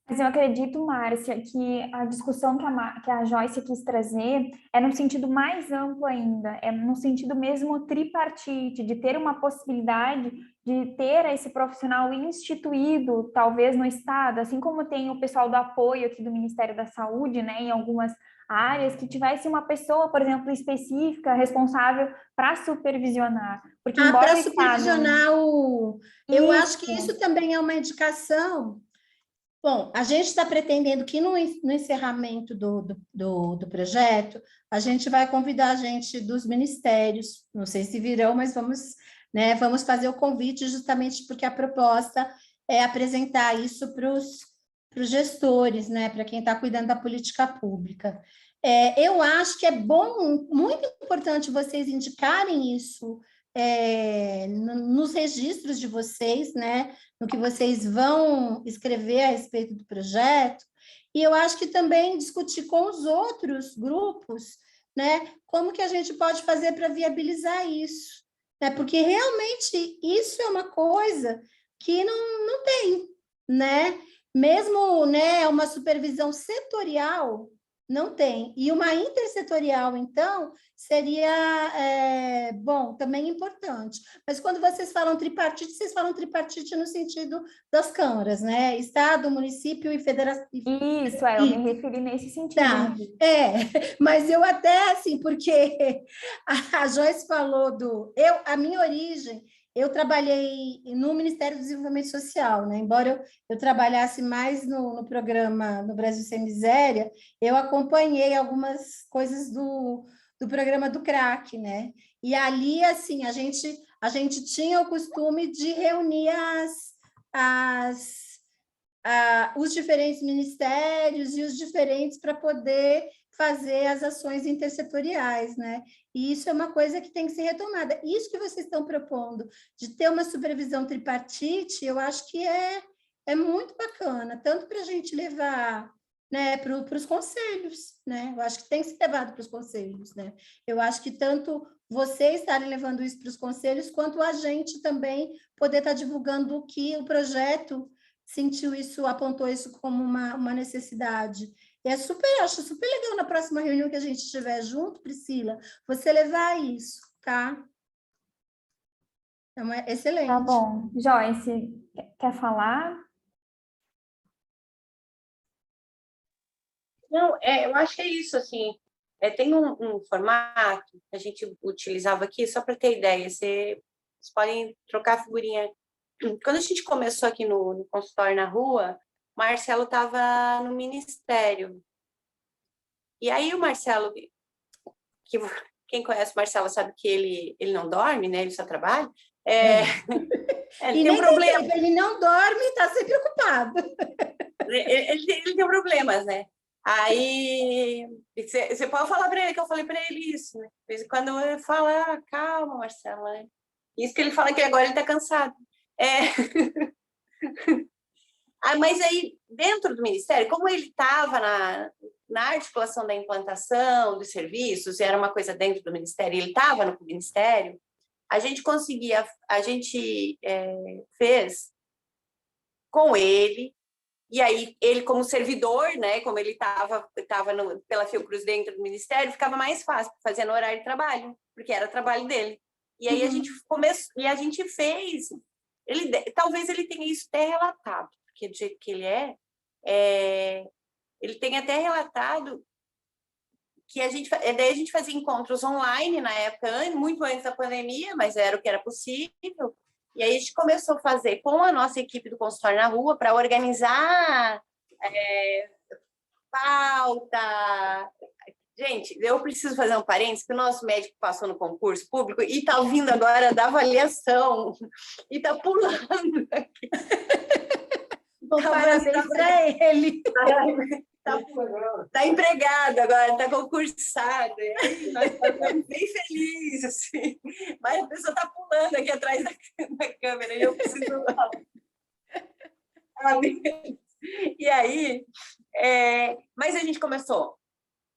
Mas eu acredito, Márcia, que a discussão que a Joyce quis trazer é no sentido mais amplo ainda, é no sentido mesmo tripartite, de ter uma possibilidade de ter esse profissional instituído, talvez no Estado, assim como tem o pessoal do apoio aqui do Ministério da Saúde, né, em algumas áreas, que tivesse uma pessoa, por exemplo, específica, responsável para supervisionar. Porque embora para supervisionar eu acho que isso também é uma indicação. Bom, a gente está pretendendo que no encerramento do projeto, a gente vai convidar a gente dos ministérios, não sei se virão, mas vamos fazer o convite justamente porque a proposta é apresentar isso para os gestores, né, para quem está cuidando da política pública. Eu acho que é bom, muito importante vocês indicarem isso nos registros de vocês, né, no que vocês vão escrever a respeito do projeto, e eu acho que também discutir com os outros grupos, né, como que a gente pode fazer para viabilizar isso, né, porque realmente isso é uma coisa que não tem, né, mesmo, né, uma supervisão setorial, Não tem. E uma intersetorial, então, seria, bom, também importante. Mas quando vocês falam tripartite, vocês falam tripartite no sentido das câmaras, né? Estado, município e federação. Isso, eu me referi nesse sentido Tá, mesmo. mas eu até, assim, porque a Joyce falou a minha origem, eu trabalhei no Ministério do Desenvolvimento Social, né? Embora eu trabalhasse mais no programa No Brasil Sem Miséria, eu acompanhei algumas coisas do programa do CRAC, né? E ali, assim, a gente tinha o costume de reunir os diferentes ministérios e os diferentes para poder fazer as ações intersetoriais, né? E isso é uma coisa que tem que ser retomada. Isso que vocês estão propondo, de ter uma supervisão tripartite, eu acho que é muito bacana, tanto para a gente levar, né, para os conselhos, né? Eu acho que tem que ser levado para os conselhos, né? Eu acho que tanto vocês estarem levando isso para os conselhos, quanto a gente também poder estar divulgando o que o projeto sentiu isso, apontou isso como uma necessidade. E acho super legal na próxima reunião que a gente estiver junto, Priscila, você levar isso, tá? Então, é Tá excelente. bom. Joyce, quer falar? Não, eu acho que é isso, assim, tem um formato que a gente utilizava aqui, só para ter ideia, vocês podem trocar figurinha. Quando a gente começou aqui no consultório na rua, o Marcelo estava no ministério. E aí o Marcelo, que quem conhece o Marcelo sabe que ele não dorme, né? Ele só trabalha. Ele E tem um nem problema. tem tempo, ele não dorme e está sempre ocupado. Ele tem problemas, né? Aí você pode falar para ele que eu falei para ele isso, né? De vez em quando eu falo, calma, Marcelo. Né? Isso que ele fala que agora ele está cansado. Mas aí, dentro do Ministério, como ele estava na articulação da implantação dos serviços, era uma coisa dentro do Ministério, ele estava no Ministério, a gente fez com ele, e aí ele como servidor, né, como ele estava pela Fiocruz dentro do Ministério, ficava mais fácil, fazia no horário de trabalho, porque era trabalho dele. E aí a gente começou, e a gente fez, talvez ele tenha isso até relatado, porque do jeito que ele ele tem até relatado que daí a gente fazia encontros online na época, muito antes da pandemia, mas era o que era possível. E aí a gente começou a fazer com a nossa equipe do consultório na rua para organizar pauta. Gente, eu preciso fazer um parênteses, que o nosso médico passou no concurso público e está vindo agora da avaliação e está pulando aqui. Bom, parabéns para ele. Está empregado agora, está concursado. Nós estamos bem felizes, assim. Mas a pessoa está pulando aqui atrás da câmera e eu preciso... E aí, mas a gente começou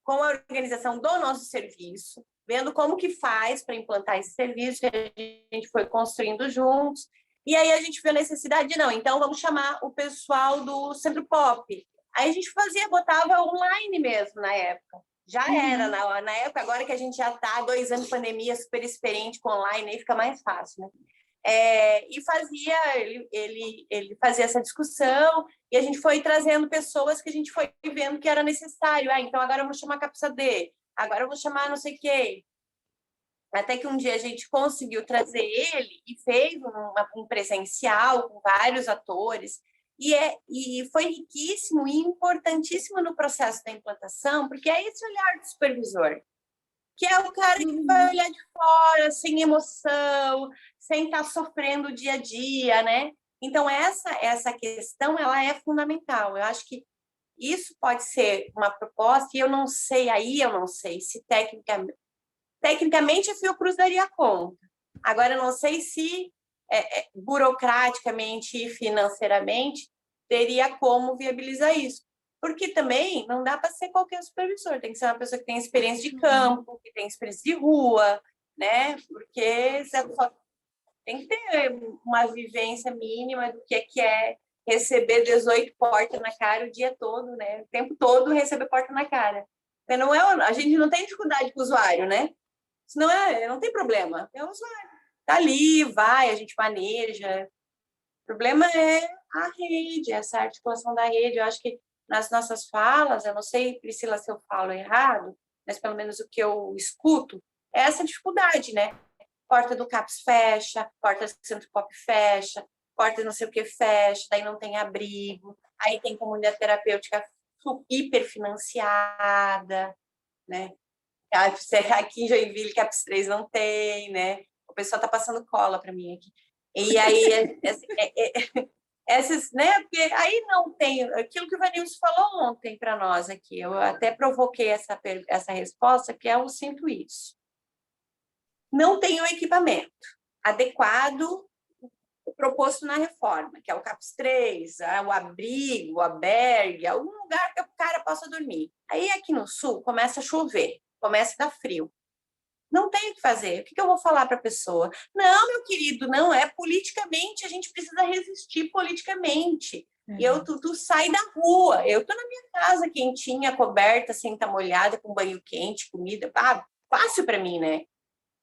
com a organização do nosso serviço, vendo como que faz para implantar esse serviço, que a gente foi construindo juntos. E aí a gente viu a necessidade de, não, então vamos chamar o pessoal do Centro Pop. Aí a gente botava online mesmo na época. Já era na época, agora que a gente já está há 2 anos de pandemia, super experiente com online, aí fica mais fácil, né? E ele fazia essa discussão, e a gente foi trazendo pessoas que a gente foi vendo que era necessário. Então agora eu vou chamar a Capsa D, agora eu vou chamar não sei quem. Até que um dia a gente conseguiu trazer ele e fez um presencial com vários atores, e foi riquíssimo e importantíssimo no processo da implantação, porque é esse olhar do supervisor, que é o cara que vai olhar de fora, sem emoção, sem estar sofrendo o dia a dia, né? Então, essa questão, ela é fundamental. Eu acho que isso pode ser uma proposta, e eu não sei se tecnicamente a Fiocruz daria conta. Agora, eu não sei se burocraticamente e financeiramente teria como viabilizar isso. Porque também não dá para ser qualquer supervisor, tem que ser uma pessoa que tem experiência de campo, que tem experiência de rua, né? Porque tem que ter uma vivência mínima do que é receber 18 portas na cara o dia todo, né? O tempo todo receber porta na cara. Não é, a gente não tem dificuldade com o usuário, né? Senão não tem problema. É o usuário. Está ali, vai, a gente maneja. O problema é a rede, essa articulação da rede. Eu acho que nas nossas falas, eu não sei, Priscila, se eu falo errado, mas pelo menos o que eu escuto é essa dificuldade, né? Porta do CAPS fecha, porta do Centro Pop fecha, porta não sei o que fecha, daí não tem abrigo, aí tem comunidade terapêutica hiperfinanciada, né? Aqui em Joinville, CAPS 3 não tem, né? O pessoal está passando cola para mim aqui. E aí, essas, né? Porque aí não tem aquilo que o Vanilson falou ontem para nós aqui. Eu até provoquei essa resposta, que é eu sinto isso. Não tem o equipamento adequado proposto na reforma, que é o CAPS 3, o abrigo, o albergue, algum lugar que o cara possa dormir. Aí aqui no sul começa a chover, começa a dar frio. Não tem o que fazer. O que eu vou falar para a pessoa? Não, meu querido, não é politicamente, a gente precisa resistir politicamente. E tu sai da rua. Eu estou na minha casa quentinha, coberta, sem estar molhada, com banho quente, comida. Fácil para mim, né?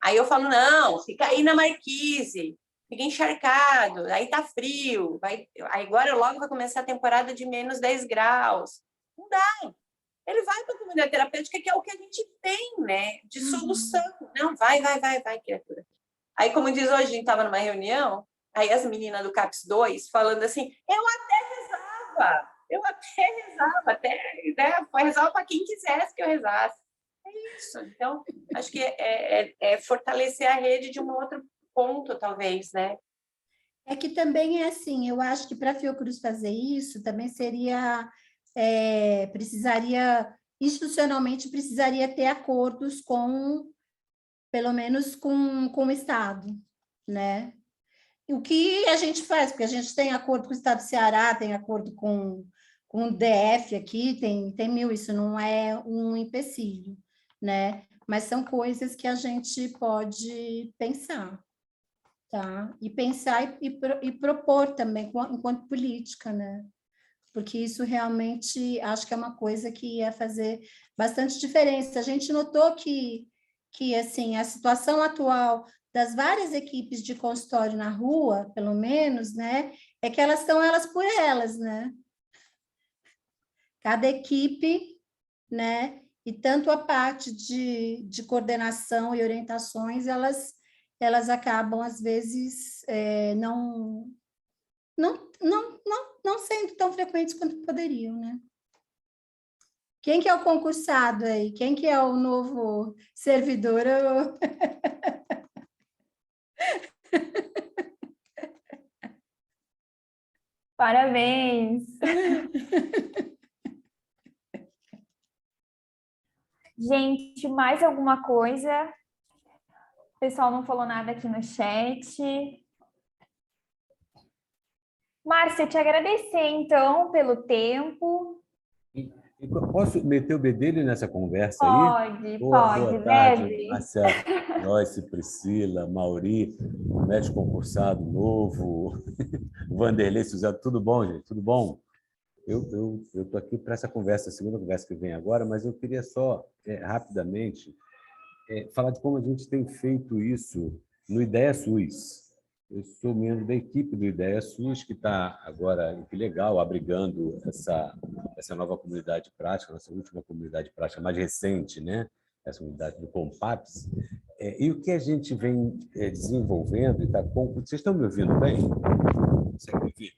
Aí eu falo, não, fica aí na marquise, fica encharcado, aí tá frio. Aí agora logo vai começar a temporada de menos 10 graus. Não dá. Ele vai para a comunidade terapêutica, que é o que a gente tem, né? De solução. Não, vai, criatura. Aí, como diz hoje, a gente estava numa reunião, aí as meninas do CAPS 2 falando assim, eu até rezava, né? Rezava para quem quisesse que eu rezasse. É isso. Então, acho que é fortalecer a rede de um outro ponto, talvez, né? É que também é assim, eu acho que para a Fiocruz fazer isso, também seria... institucionalmente precisaria ter acordos com, pelo menos com o Estado, né? O que a gente faz? Porque a gente tem acordo com o Estado do Ceará, tem acordo com o DF aqui, tem mil, isso não é um empecilho, né? Mas são coisas que a gente pode pensar, tá? E pensar e propor também, enquanto política, né? Porque isso realmente acho que é uma coisa que ia fazer bastante diferença. A gente notou que assim, a situação atual das várias equipes de consultório na rua, pelo menos, né, é que elas estão elas por elas, né? Cada equipe, né, e tanto a parte de coordenação e orientações, elas acabam, às vezes, não sendo tão frequentes quanto poderiam, né? Quem que é o concursado aí? Quem que é o novo servidor? Parabéns! Gente, mais alguma coisa? O pessoal não falou nada aqui no chat. Márcia, te agradecer, então, pelo tempo. Posso meter o bedelho nessa conversa Pode, aí? Boa tarde, leve. Márcia, Joyce, Priscila, Mauri, médico concursado novo, Vanderlei, Suzano, tudo bom, gente? Tudo bom? Eu estou aqui para essa conversa, a segunda conversa que vem agora, mas eu queria só, rapidamente, falar de como a gente tem feito isso no Ideia SUS. Eu sou membro da equipe do Ideia SUS, que está agora, que legal, abrigando essa nova comunidade prática, nossa última comunidade prática mais recente, né? Essa unidade do Compaps. E o que a gente vem desenvolvendo, e vocês estão me ouvindo bem? Consegue me ouvir?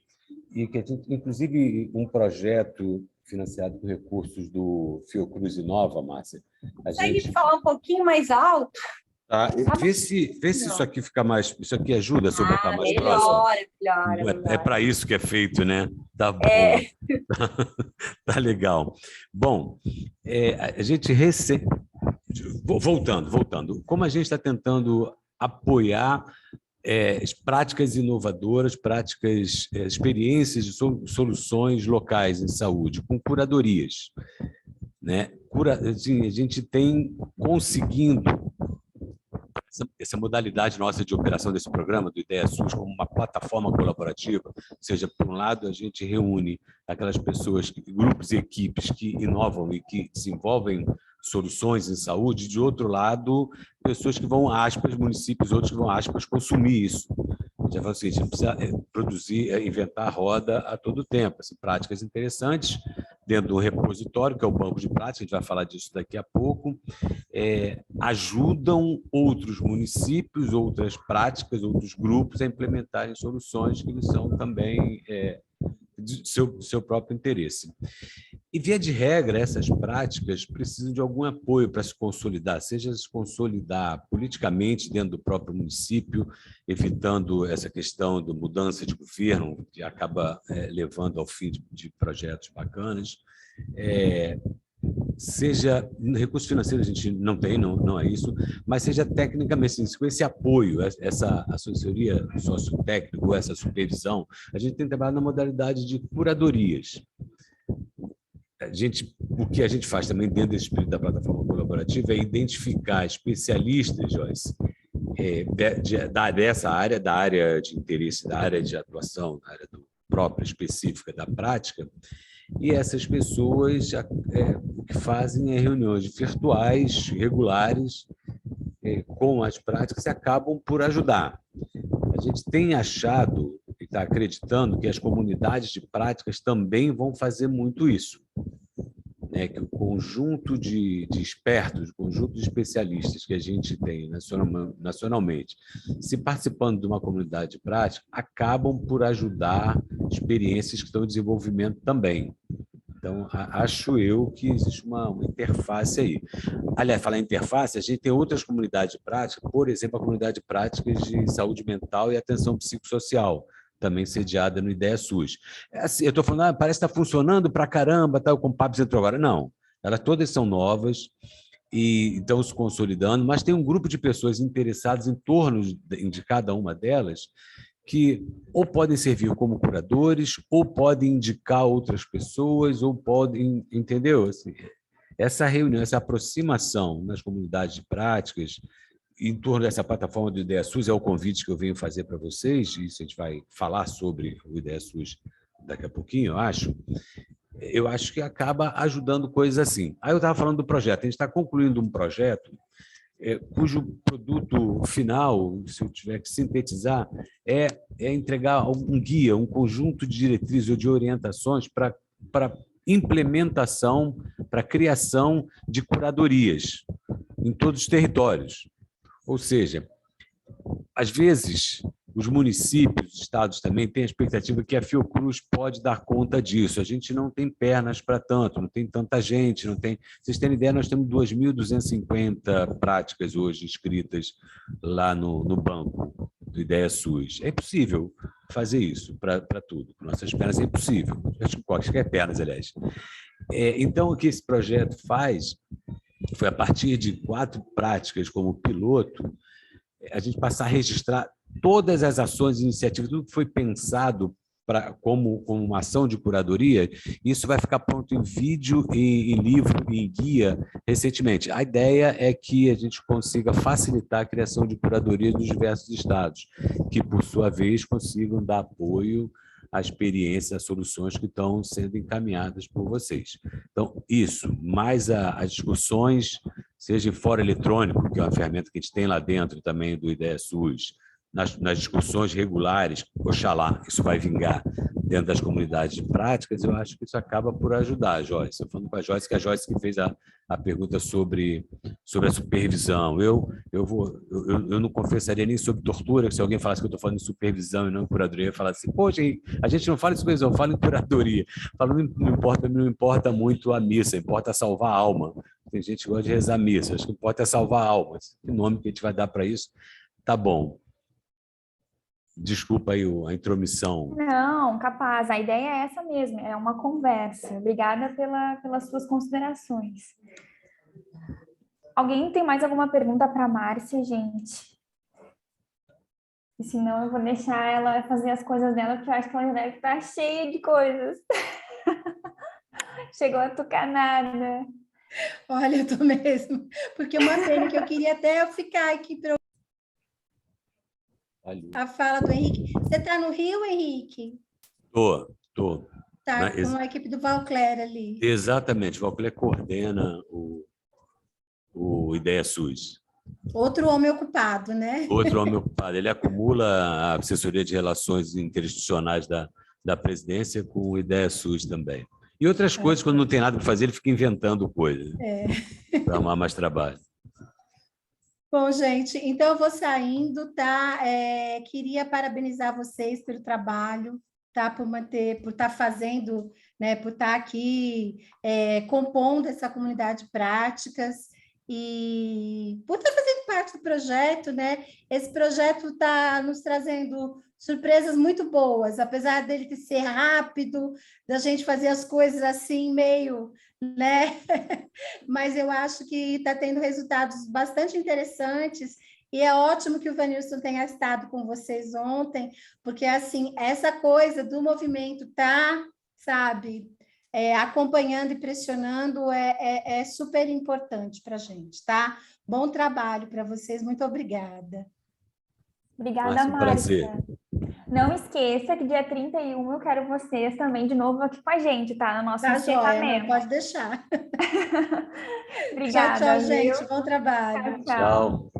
E que a gente, inclusive, um projeto financiado com recursos do Fiocruz Inova, Márcia. Consegue falar um pouquinho mais alto? Tá, vê se isso aqui fica mais... Isso aqui ajuda se eu botar mais próximo? Melhora. É para isso que é feito, né? Tá bom. Tá legal. Bom, a gente voltando. Como a gente está tentando apoiar práticas inovadoras, experiências de soluções locais em saúde, com curadorias, né? Assim, a gente tem conseguindo essa modalidade nossa de operação desse programa, do Ideia SUS, como uma plataforma colaborativa, ou seja, por um lado, a gente reúne aquelas pessoas, grupos e equipes que inovam e que desenvolvem soluções em saúde, de outro lado, pessoas que vão, aspas, municípios, outros que vão, aspas, consumir isso. Já falou assim, a gente precisa produzir, inventar a roda a todo tempo. Assim, práticas interessantes dentro do repositório, que é o banco de práticas, a gente vai falar disso daqui a pouco, ajudam outros municípios, outras práticas, outros grupos a implementarem soluções que eles são também de seu próprio interesse. E, via de regra, essas práticas precisam de algum apoio para se consolidar, seja se consolidar politicamente dentro do próprio município, evitando essa questão da mudança de governo, que acaba levando ao fim de projetos bacanas, seja recurso financeiro a gente não tem, não é isso, mas seja tecnicamente, com esse apoio, essa assessoria sociotécnica, essa supervisão, a gente tem trabalhado na modalidade de curadorias. O que a gente faz também dentro desse espírito da plataforma colaborativa é identificar especialistas, Joyce, dessa área, da área de interesse, da área de atuação, da área própria, específica da prática, e essas pessoas o que fazem é reuniões virtuais, regulares, com as práticas e acabam por ajudar. A gente tem achado e está acreditando que as comunidades de práticas também vão fazer muito isso. Que o conjunto de expertos, o conjunto de especialistas que a gente tem nacionalmente, se participando de uma comunidade de prática, acabam por ajudar experiências que estão em desenvolvimento também. Então, acho eu que existe uma interface aí. Aliás, falar em interface, a gente tem outras comunidades de prática, por exemplo, a comunidade de práticas de saúde mental e atenção psicossocial, também sediada no Ideia SUS. Assim, eu estou falando, parece que está funcionando para caramba, tá, como o Pablo entrou agora. Não, elas todas são novas e estão se consolidando, mas tem um grupo de pessoas interessadas em torno de cada uma delas que ou podem servir como curadores, ou podem indicar outras pessoas, ou podem, entendeu? Assim, essa reunião, essa aproximação nas comunidades de práticas, em torno dessa plataforma do Ideia SUS, é o convite que eu venho fazer para vocês, e isso a gente vai falar sobre o Ideia SUS daqui a pouquinho, eu acho que acaba ajudando coisas assim. Aí eu estava falando do projeto, a gente está concluindo um projeto cujo produto final, se eu tiver que sintetizar, é entregar um guia, um conjunto de diretrizes ou de orientações para implementação, para criação de curadorias em todos os territórios. Ou seja, às vezes, os municípios, os estados também têm a expectativa que a Fiocruz pode dar conta disso. A gente não tem pernas para tanto, não tem tanta gente, não tem... Vocês terem ideia, nós temos 2.250 práticas hoje inscritas lá no banco do Ideia SUS. É impossível fazer isso para tudo. Com nossas pernas é impossível. Qualquer pernas, aliás. Então, o que esse projeto faz foi, a partir de 4 práticas como piloto, a gente passar a registrar todas as ações e iniciativas, tudo que foi pensado como uma ação de curadoria. Isso vai ficar pronto em vídeo, em livro e em guia recentemente. A ideia é que a gente consiga facilitar a criação de curadorias nos diversos estados, que, por sua vez, consigam dar apoio à experiência, às soluções que estão sendo encaminhadas por vocês. Então, isso, mais as discussões, seja em fórum eletrônico, que é uma ferramenta que a gente tem lá dentro também do Ideia SUS, nas discussões regulares, oxalá, isso vai vingar dentro das comunidades de práticas, eu acho que isso acaba por ajudar a Joyce. Estou falando com a Joyce, que que fez a pergunta sobre a supervisão. Eu não confessaria nem sobre tortura, se alguém falasse que eu estou falando em supervisão e não em curadoria, eu ia falar assim, poxa, a gente não fala em supervisão, fala em curadoria. Falo, não importa muito a missa, importa salvar a alma. Tem gente que gosta de rezar a missa, acho que importa é salvar a alma. Que nome que a gente vai dar para isso? Tá bom. Desculpa aí a intromissão. Não, capaz. A ideia é essa mesmo, é uma conversa. Obrigada pelas suas considerações. Alguém tem mais alguma pergunta para a Márcia, gente? E senão eu vou deixar ela fazer as coisas dela, porque eu acho que ela já deve estar cheia de coisas. Chegou a tucanada. Olha, eu tô mesmo. Porque uma pena que eu queria até ficar aqui para a fala do Henrique. Você está no Rio, Henrique? Tô. Está com a equipe do Valcler ali. Exatamente. O Valcler coordena o Ideia SUS. Outro homem ocupado, né? Outro homem ocupado. Ele acumula a assessoria de relações interinstitucionais da presidência com o Ideia SUS também. E outras coisas, quando não tem nada para fazer, ele fica inventando coisas para arrumar mais trabalho. Bom, gente, então eu vou saindo, tá? Queria parabenizar vocês pelo trabalho, tá? Por estar fazendo, né? Por estar aqui compondo essa comunidade de práticas e por estar fazendo parte do projeto, né? Esse projeto está nos trazendo surpresas muito boas, apesar dele ser rápido, da gente fazer as coisas assim meio, né? Mas eu acho que está tendo resultados bastante interessantes e é ótimo que o Vanilson tenha estado com vocês ontem, porque assim essa coisa do movimento tá, sabe, acompanhando e pressionando é super importante para a gente, tá? Bom trabalho para vocês, muito obrigada. Obrigada, Um prazer. Márcia. Não esqueça que dia 31 eu quero vocês também de novo aqui com a gente, tá? No nosso encerramento. Pode deixar. Obrigada, tchau, gente. Bom trabalho. Tchau.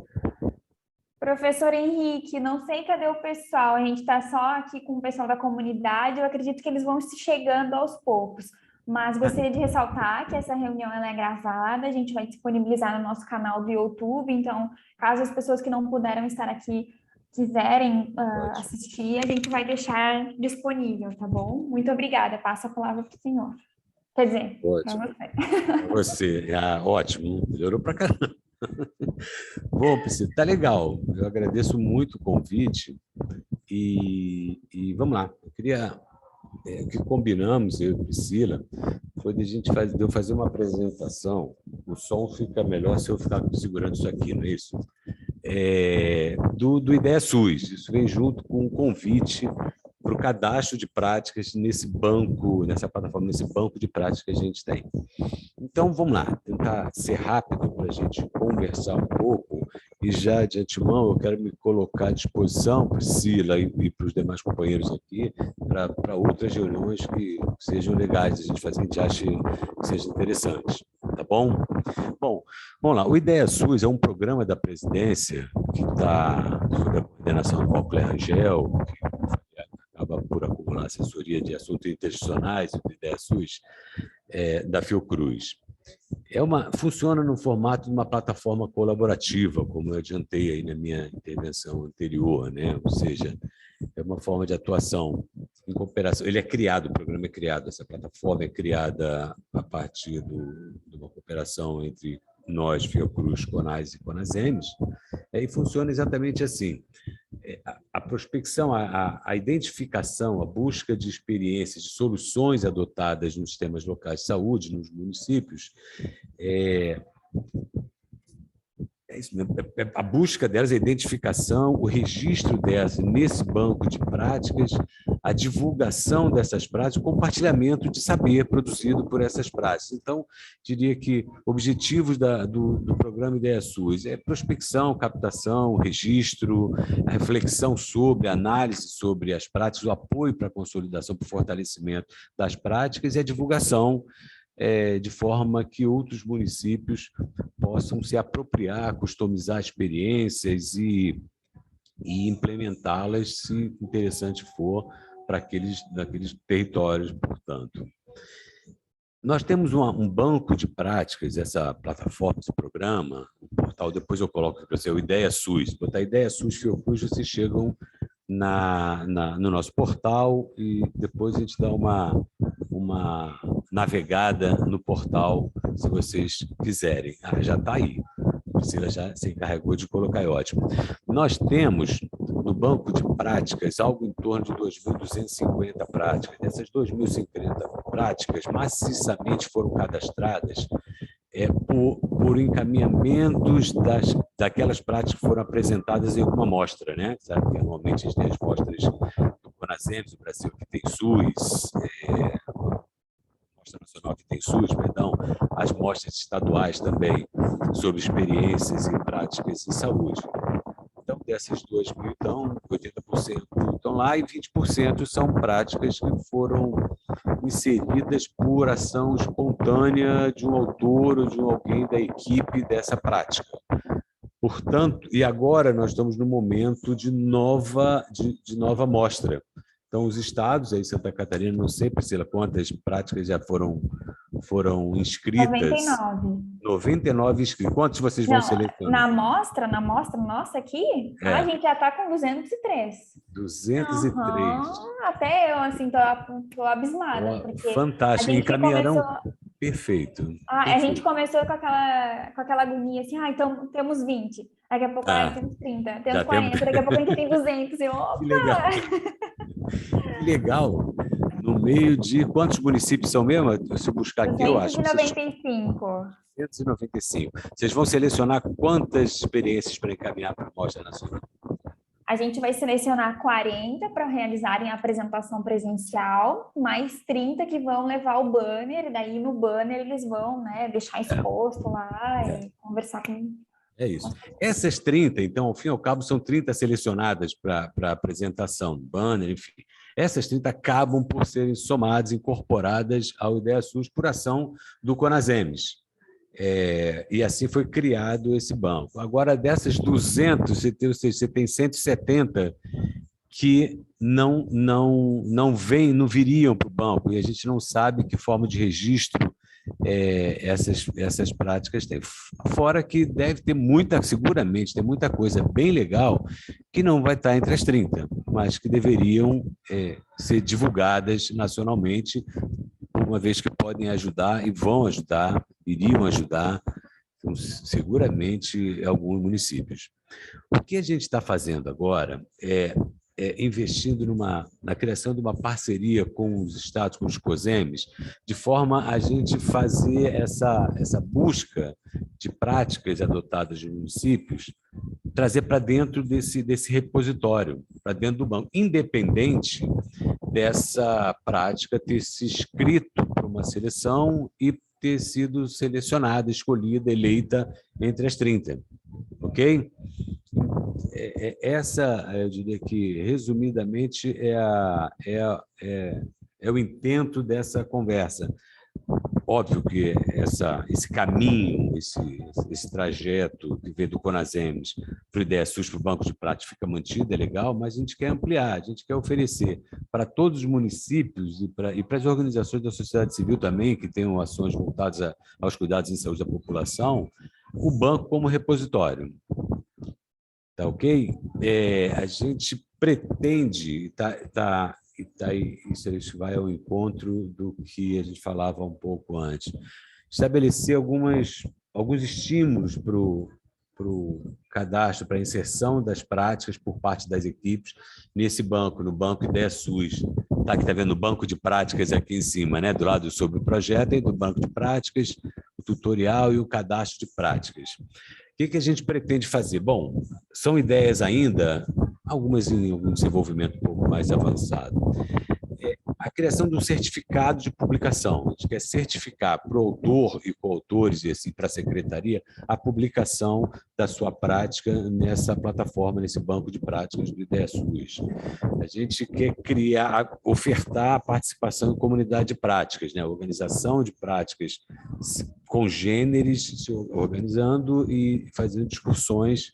Professor Henrique, não sei cadê o pessoal, a gente está só aqui com o pessoal da comunidade, eu acredito que eles vão se chegando aos poucos, mas gostaria de ressaltar que essa reunião ela é gravada, a gente vai disponibilizar no nosso canal do YouTube, então, caso as pessoas que não puderam estar aqui quiserem assistir, a gente vai deixar disponível, tá bom? Muito obrigada, passo a palavra para o senhor. Quer dizer, para você. Ótimo, melhorou para caramba. Bom, Priscila, tá legal. Eu agradeço muito o convite e vamos lá. Eu queria... o que combinamos, eu e Priscila, foi de eu fazer uma apresentação. O som fica melhor se eu ficar segurando isso aqui, não é isso? Do Ideia SUS. Isso vem junto com um convite para o cadastro de práticas nesse banco, nessa plataforma, nesse banco de práticas que a gente tem. Então, vamos lá, tentar ser rápido para a gente conversar um pouco e já de antemão eu quero me colocar à disposição, Priscila e para os demais companheiros aqui, para outras reuniões que sejam legais a gente fazer, que a gente ache que sejam interessantes, tá bom? Bom, vamos lá, o Ideia SUS é um programa da presidência que está sob a coordenação do Paulo Rangel, que acaba por acumular assessoria de assuntos internacionais, o Ideia SUS, da Fiocruz. Funciona no formato de uma plataforma colaborativa, como eu adiantei aí na minha intervenção anterior, né? Ou seja, é uma forma de atuação em cooperação. Ele é criado, o programa é criado, essa plataforma é criada a partir de uma cooperação entre nós, Fiocruz, Conais e Conasems, e funciona exatamente assim. A prospecção, a identificação, a busca de experiências, de soluções adotadas nos sistemas locais de saúde, nos municípios, isso mesmo, a busca delas, a identificação, o registro delas nesse banco de práticas, a divulgação dessas práticas, o compartilhamento de saber produzido por essas práticas. Então, diria que objetivos do programa Ideia SUS é prospecção, captação, registro, a reflexão sobre, a análise sobre as práticas, o apoio para a consolidação, para o fortalecimento das práticas e a divulgação de forma que outros municípios possam se apropriar, customizar experiências e implementá-las, se interessante for, para daqueles territórios, portanto. Nós temos um banco de práticas, essa plataforma, esse programa, o portal, depois eu coloco para você, o Ideia SUS. Botar Ideia SUS Fiocruz, vocês chegam no nosso portal e depois a gente dá uma navegada no portal, se vocês quiserem. Já está aí. A Priscila já se encarregou de colocar, é ótimo. Nós temos no banco de práticas algo em torno de 2.250 práticas. Dessas 2.050 práticas, maciçamente foram cadastradas por encaminhamentos daquelas práticas que foram apresentadas em alguma mostra, né? Sabe que normalmente a gente tem as mostras do Conasems, do Brasil que tem SUS, Mostra Nacional que tem SUS, perdão, as mostras estaduais também sobre experiências e práticas em saúde. Então, dessas 2.000, então, 80% estão lá e 20% são práticas que foram inseridas por ação espontânea de um autor ou de alguém da equipe dessa prática. Portanto, e agora nós estamos no momento de nova mostra. Então, os estados, aí Santa Catarina, não sei, Priscila, quantas práticas já foram inscritas? 99 inscritos. Quantos vocês vão selecionar? Na mostra nossa aqui, a gente já está com 203. 203. Até eu, assim, tô abismada. Porque fantástico, encaminharão... Perfeito. A gente começou com aquela agonia, assim, então temos 20. Daqui a pouco temos 30, temos 40, daqui a pouco a gente tem 200. Opa! Que legal. No meio de... Quantos municípios são mesmo? Se eu buscar aqui, eu acho. 295. 295. Vocês vão selecionar quantas experiências para encaminhar para a Mostra Nacional? A gente vai selecionar 40 para realizarem a apresentação presencial, mais 30 que vão levar o banner, e daí no banner eles vão, deixar exposto lá e conversar com... É isso. Essas 30, então, ao fim e ao cabo, são 30 selecionadas para apresentação, banner, enfim. Essas 30 acabam por serem somadas, incorporadas ao IDEA-SUS por ação do CONASEMES. E assim foi criado esse banco. Agora, dessas 200, você tem 170 que não viriam para o banco, e a gente não sabe que forma de registro essas práticas têm. Fora que deve ter seguramente tem muita coisa bem legal que não vai estar entre as 30, mas que deveriam ser divulgadas nacionalmente, uma vez que podem ajudar e vão ajudar, iriam ajudar, então, seguramente, alguns municípios. O que a gente está fazendo agora é investindo na criação de uma parceria com os estados, com os COSEMES, de forma a gente fazer essa busca de práticas adotadas nos municípios, trazer para dentro desse repositório, para dentro do banco, independente dessa prática ter se inscrito para uma seleção e ter sido selecionada, escolhida, eleita entre as 30. Ok? Essa, eu diria que, resumidamente, é o intento dessa conversa. Óbvio que esse caminho, esse trajeto que veio do CONASEMES para o IDEA-SUS, para o Banco de Prática, fica mantido, é legal, mas a gente quer ampliar, a gente quer oferecer para todos os municípios e para as organizações da sociedade civil também, que tenham ações voltadas aos cuidados em saúde da população, o banco como repositório. Tá ok? A gente pretende, isso vai ao encontro do que a gente falava um pouco antes, estabelecer alguns estímulos para o cadastro, para a inserção das práticas por parte das equipes nesse banco, no Banco IDEA-SUS. Tá, que está vendo o banco de práticas aqui em cima, do lado sobre o projeto, e do banco de práticas, o tutorial e o cadastro de práticas. O que a gente pretende fazer? Bom, são ideias ainda, algumas em algum desenvolvimento um pouco mais avançado. A criação de um certificado de publicação. A gente quer certificar para o autor e coautores, e assim para a secretaria, a publicação da sua prática nessa plataforma, nesse banco de práticas do IDEA-SUS. A gente quer ofertar a participação em comunidade de práticas, a organização de práticas congêneres, se organizando e fazendo discussões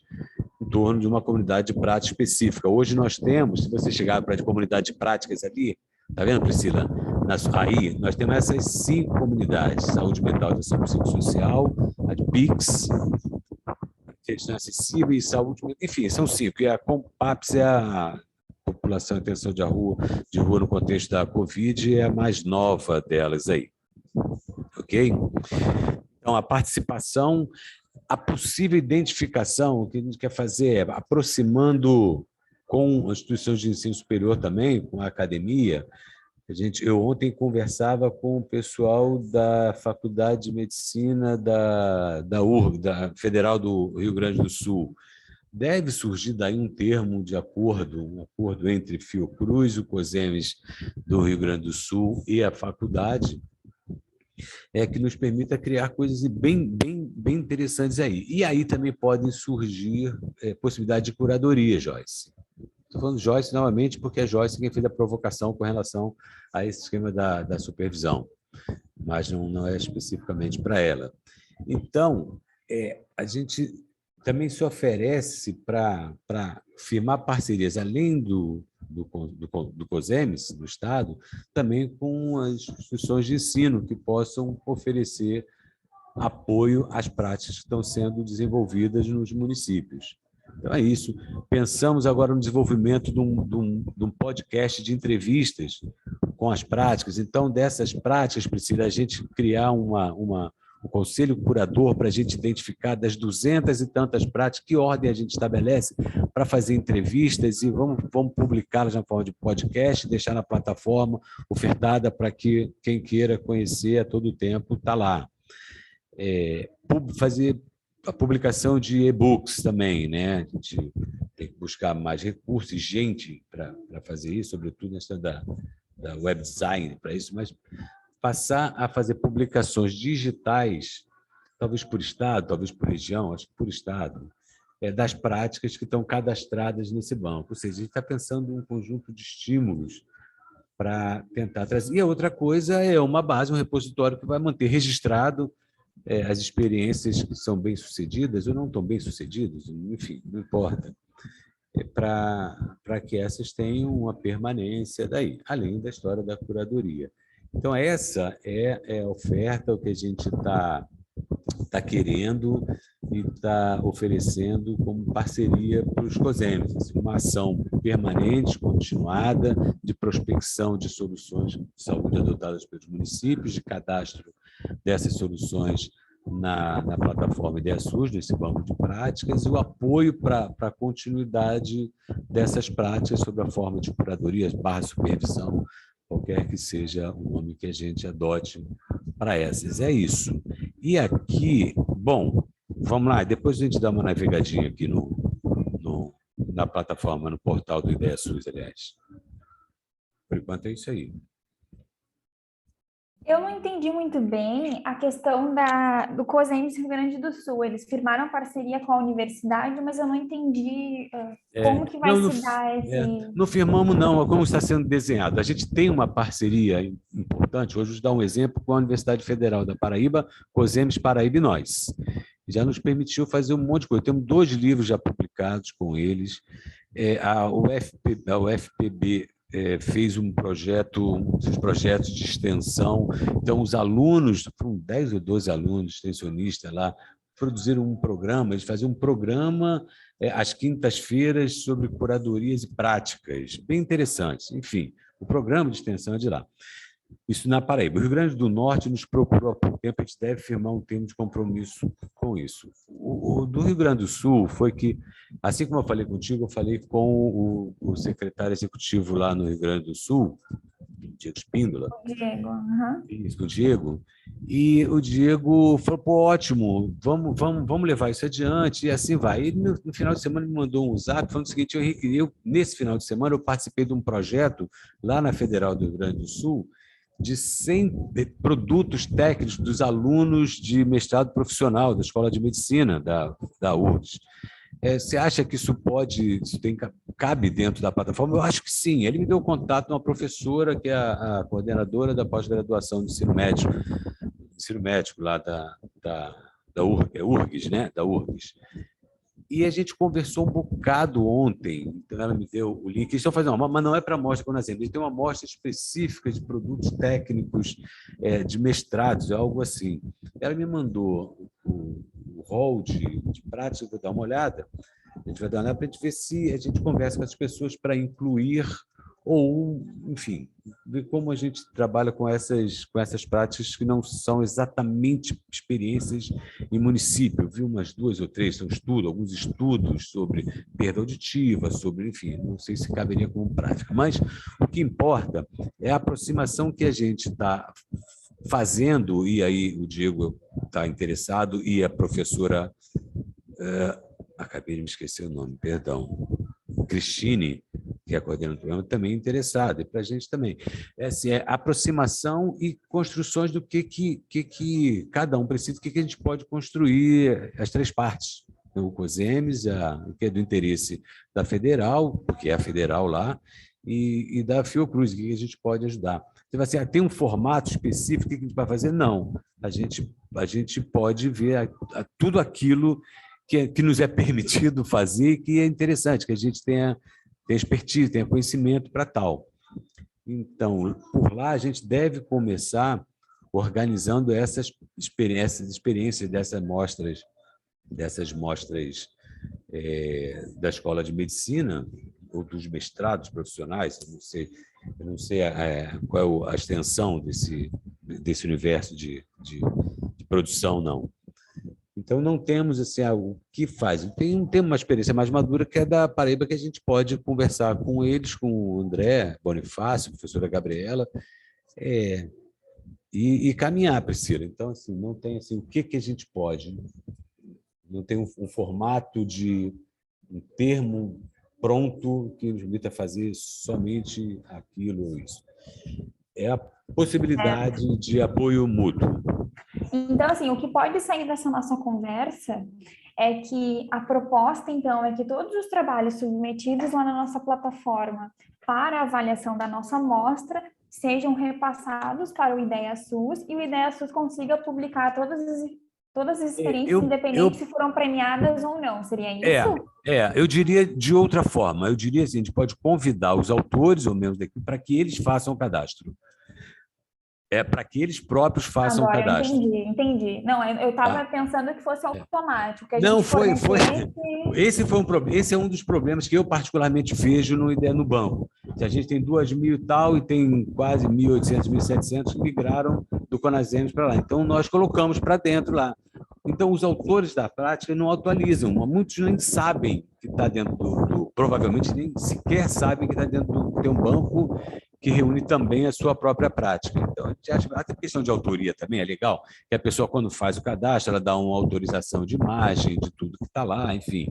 em torno de uma comunidade de prática específica. Hoje nós temos, se você chegar para a comunidade de práticas ali, está vendo, Priscila? Aí nós temos essas 5 comunidades: saúde mental e atenção psicossocial, a de PICS, gestão acessível e saúde, enfim, são 5. E a COMPAPS é a população em atenção de rua no contexto da Covid, é a mais nova delas aí. Ok? Então, a participação, a possível identificação, o que a gente quer fazer é aproximando com as instituições de ensino superior também, com a academia. Eu ontem conversava com o pessoal da Faculdade de Medicina da Federal do Rio Grande do Sul. Deve surgir daí um termo de acordo, um acordo entre Fiocruz, o COSEMES do Rio Grande do Sul e a faculdade, que nos permita criar coisas bem interessantes aí. E aí também podem surgir possibilidades de curadoria, Joyce. Estou falando Joyce novamente, porque é Joyce quem fez a provocação com relação a esse esquema da supervisão, mas não é especificamente para ela. Então, a gente também se oferece para firmar parcerias, além do COSEMES, do Estado, também com as instituições de ensino que possam oferecer apoio às práticas que estão sendo desenvolvidas nos municípios. Então, é isso. Pensamos agora no desenvolvimento de um podcast de entrevistas com as práticas. Então, dessas práticas, Priscila, a gente criar um conselho curador para a gente identificar das 200 e tantas práticas, que ordem a gente estabelece para fazer entrevistas e vamos publicá-las na forma de podcast, deixar na plataforma ofertada para que quem queira conhecer a todo tempo está lá. Fazer a publicação de e-books também, né? A gente tem que buscar mais recursos e gente para fazer isso, sobretudo nessa da web design para isso, mas passar a fazer publicações digitais, talvez por estado, talvez por região, acho que por estado, das práticas que estão cadastradas nesse banco. Ou seja, a gente está pensando em um conjunto de estímulos para tentar trazer. E a outra coisa é uma base, um repositório que vai manter registrado as experiências que são bem-sucedidas ou não tão bem-sucedidas, enfim, não importa, para que essas tenham uma permanência daí, além da história da curadoria. Então, essa é a oferta, o que a gente está querendo e está oferecendo como parceria para os COSEMES, uma ação permanente, continuada, de prospecção de soluções de saúde adotadas pelos municípios, de cadastro dessas soluções na plataforma IdeaSUS, nesse banco de práticas, e o apoio para a continuidade dessas práticas sob a forma de curadorias, supervisão, qualquer que seja o nome que a gente adote para essas. É isso. E aqui, bom, vamos lá, depois a gente dá uma navegadinha aqui na plataforma, no portal do IdeaSUS, aliás. Por enquanto é isso aí. Eu não entendi muito bem a questão do COSEMES Rio Grande do Sul. Eles firmaram parceria com a universidade, mas eu não entendi como que vai se dar esse... Não firmamos, não, como está sendo desenhado. A gente tem uma parceria importante, hoje vou dar um exemplo com a Universidade Federal da Paraíba, COSEMES Paraíba e nós. Já nos permitiu fazer um monte de coisa. Temos 2 livros já publicados com eles. A UFPB fez um projeto, seus projetos de extensão. Então, os alunos, foram 10 ou 12 alunos extensionistas lá, produziram um programa, eles faziam um programa às quintas-feiras sobre curadorias e práticas, bem interessantes. Enfim, o programa de extensão é de lá. Isso na Paraíba. O Rio Grande do Norte nos procurou há pouco tempo, a gente deve firmar um termo de compromisso com isso. O do Rio Grande do Sul foi que, assim como eu falei contigo, eu falei com o secretário executivo lá no Rio Grande do Sul, Diego Espíndola. Diego, Isso, com o Diego. E o Diego falou, pô, ótimo, vamos levar isso adiante, e assim vai. E no final de semana ele me mandou um zap falando o seguinte, Henrique, nesse final de semana eu participei de um projeto lá na Federal do Rio Grande do Sul, de 100 produtos técnicos dos alunos de mestrado profissional da Escola de Medicina da URGS. Você acha que isso cabe dentro da plataforma? Eu acho que sim. Ele me deu contato de uma professora que é a coordenadora da pós-graduação de ensino médico lá da URGS, né? Da URGS. E a gente conversou um bocado ontem, então ela me deu o link. Estou fazendo, mas não é para amostra com a Nascimento, a gente tem uma amostra específica de produtos técnicos de mestrados, algo assim. Ela me mandou o rol de práticas, eu vou dar uma olhada, a gente vai dar uma olhada para a gente ver se a gente conversa com as pessoas para incluir ou, enfim, ver como a gente trabalha com essas práticas que não são exatamente experiências em município. Eu vi umas 2 ou 3, alguns estudos sobre perda auditiva, sobre, enfim, não sei se caberia como prática, mas o que importa é a aproximação que a gente está fazendo, e aí o Diego está interessado, e a professora, acabei de me esquecer o nome, perdão, Cristine, que é a coordenadora do programa, também interessada, e para a gente também. Essa é aproximação e construções do que cada um precisa, o que a gente pode construir, as 3 partes. o COSEMES, que é do interesse da Federal, porque é a Federal lá, e da Fiocruz, que a gente pode ajudar. Você vai assim, tem um formato específico que a gente vai fazer? Não. A gente pode ver tudo aquilo que nos é permitido fazer e que é interessante, que a gente tenha expertise, tenha conhecimento para tal. Então, por lá, a gente deve começar organizando essas experiências dessas mostras da Escola de Medicina ou dos mestrados profissionais, eu não sei qual é a extensão desse universo de produção, não. Então, não temos assim, o que faz. Tem uma experiência mais madura que é da Paraíba, que a gente pode conversar com eles, com o André Bonifácio, a professora Gabriela, e caminhar, Priscila. Então, assim, não tem assim, o que a gente pode. Não tem um formato de um termo pronto que nos permita fazer somente aquilo ou isso. É a possibilidade de apoio mútuo. Então, assim, o que pode sair dessa nossa conversa é que a proposta, então, é que todos os trabalhos submetidos lá na nossa plataforma para avaliação da nossa amostra sejam repassados para o IDEA-SUS e o IDEA-SUS consiga publicar todas as experiências, independente se foram premiadas ou não. Seria isso? Eu diria de outra forma. Eu diria assim, a gente pode convidar os autores ou membros daqui para que eles façam o cadastro. Para que eles próprios façam o cadastro. Entendi. Não, eu estava pensando que fosse automático. Que a não, gente foi. Esse é um dos problemas que eu particularmente vejo no banco. Se a gente tem 2.000 e tal, e tem quase 1.800, 1.700 que migraram do CONASEMES para lá. Então, nós colocamos para dentro lá. Então, os autores da prática não atualizam. Muitos nem sabem que está dentro provavelmente nem sequer sabem que está dentro tem um banco que reúne também a sua própria prática. Então, a gente acha, até questão de autoria também é legal, que a pessoa, quando faz o cadastro, ela dá uma autorização de imagem, de tudo que está lá, enfim,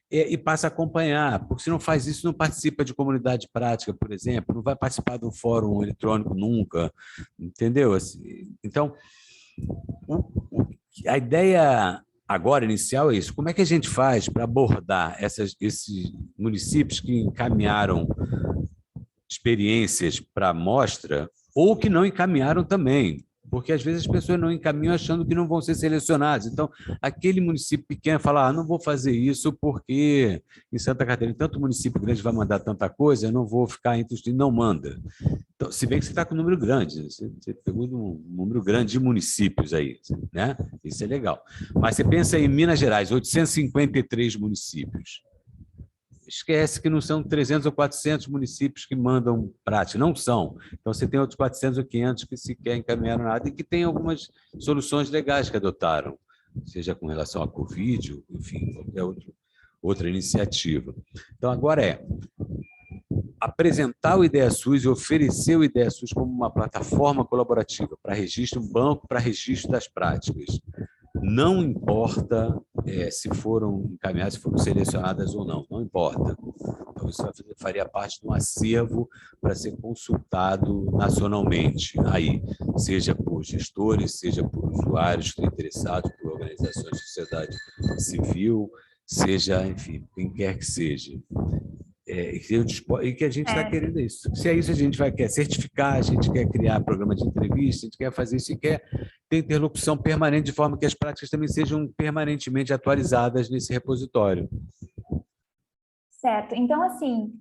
e passa a acompanhar, porque se não faz isso, não participa de comunidade prática, por exemplo, não vai participar do fórum eletrônico nunca, entendeu? Então, a ideia agora, inicial, é isso. Como é que a gente faz para abordar esses municípios que encaminharam experiências para a amostra ou que não encaminharam também? Porque, às vezes, as pessoas não encaminham achando que não vão ser selecionados. Então, aquele município pequeno fala, não vou fazer isso porque em Santa Catarina tanto município grande vai mandar tanta coisa, eu não vou ficar entre os que não manda. Então, se bem que você está com um número grande, você pegou um número grande de municípios aí, né? Isso é legal. Mas você pensa em Minas Gerais, 853 municípios. Esquece que não são 300 ou 400 municípios que mandam prática, não são. Então, você tem outros 400 ou 500 que sequer encaminharam nada e que tem algumas soluções legais que adotaram, seja com relação à Covid, enfim, qualquer outra iniciativa. Então, agora apresentar o IDEA-SUS e oferecer o IDEA-SUS como uma plataforma colaborativa para registro, um banco para registro das práticas. Não importa se foram encaminhadas, se foram selecionadas ou não, não importa. Então, isso faria parte de um acervo para ser consultado nacionalmente, aí, seja por gestores, seja por usuários interessados, por organizações de sociedade civil, seja, enfim, quem quer que seja. E que a gente está querendo isso. Se é isso, a gente quer certificar, a gente quer criar programa de entrevista, a gente quer fazer isso e quer ter interlocução permanente, de forma que as práticas também sejam permanentemente atualizadas nesse repositório. Certo. Então, assim,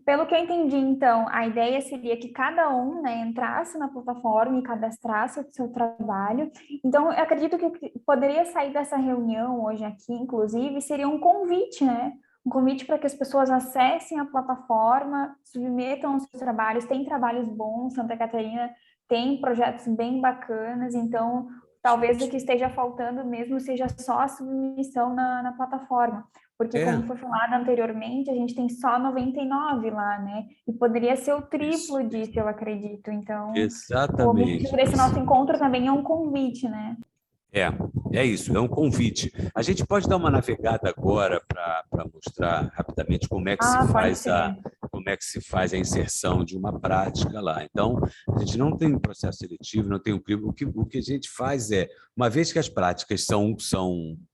pelo que eu entendi, então, a ideia seria que cada um, né, entrasse na plataforma e cadastrasse o seu trabalho. Então, eu acredito que o que poderia sair dessa reunião hoje aqui, inclusive, seria um convite, né? Um convite para que as pessoas acessem a plataforma, submetam os seus trabalhos. Tem trabalhos bons, Santa Catarina tem projetos bem bacanas, então talvez o que esteja faltando mesmo seja só a submissão na plataforma, porque como foi falado anteriormente, a gente tem só 99 lá, né? E poderia ser o triplo disso, eu acredito. Então, exatamente. O objetivo desse nosso encontro também é um convite, né? É isso, é um convite. A gente pode dar uma navegada agora para mostrar rapidamente como é que se faz como é que se faz a inserção de uma prática lá. Então, a gente não tem processo seletivo, não tem um crivo. O que a gente faz é, uma vez que as práticas são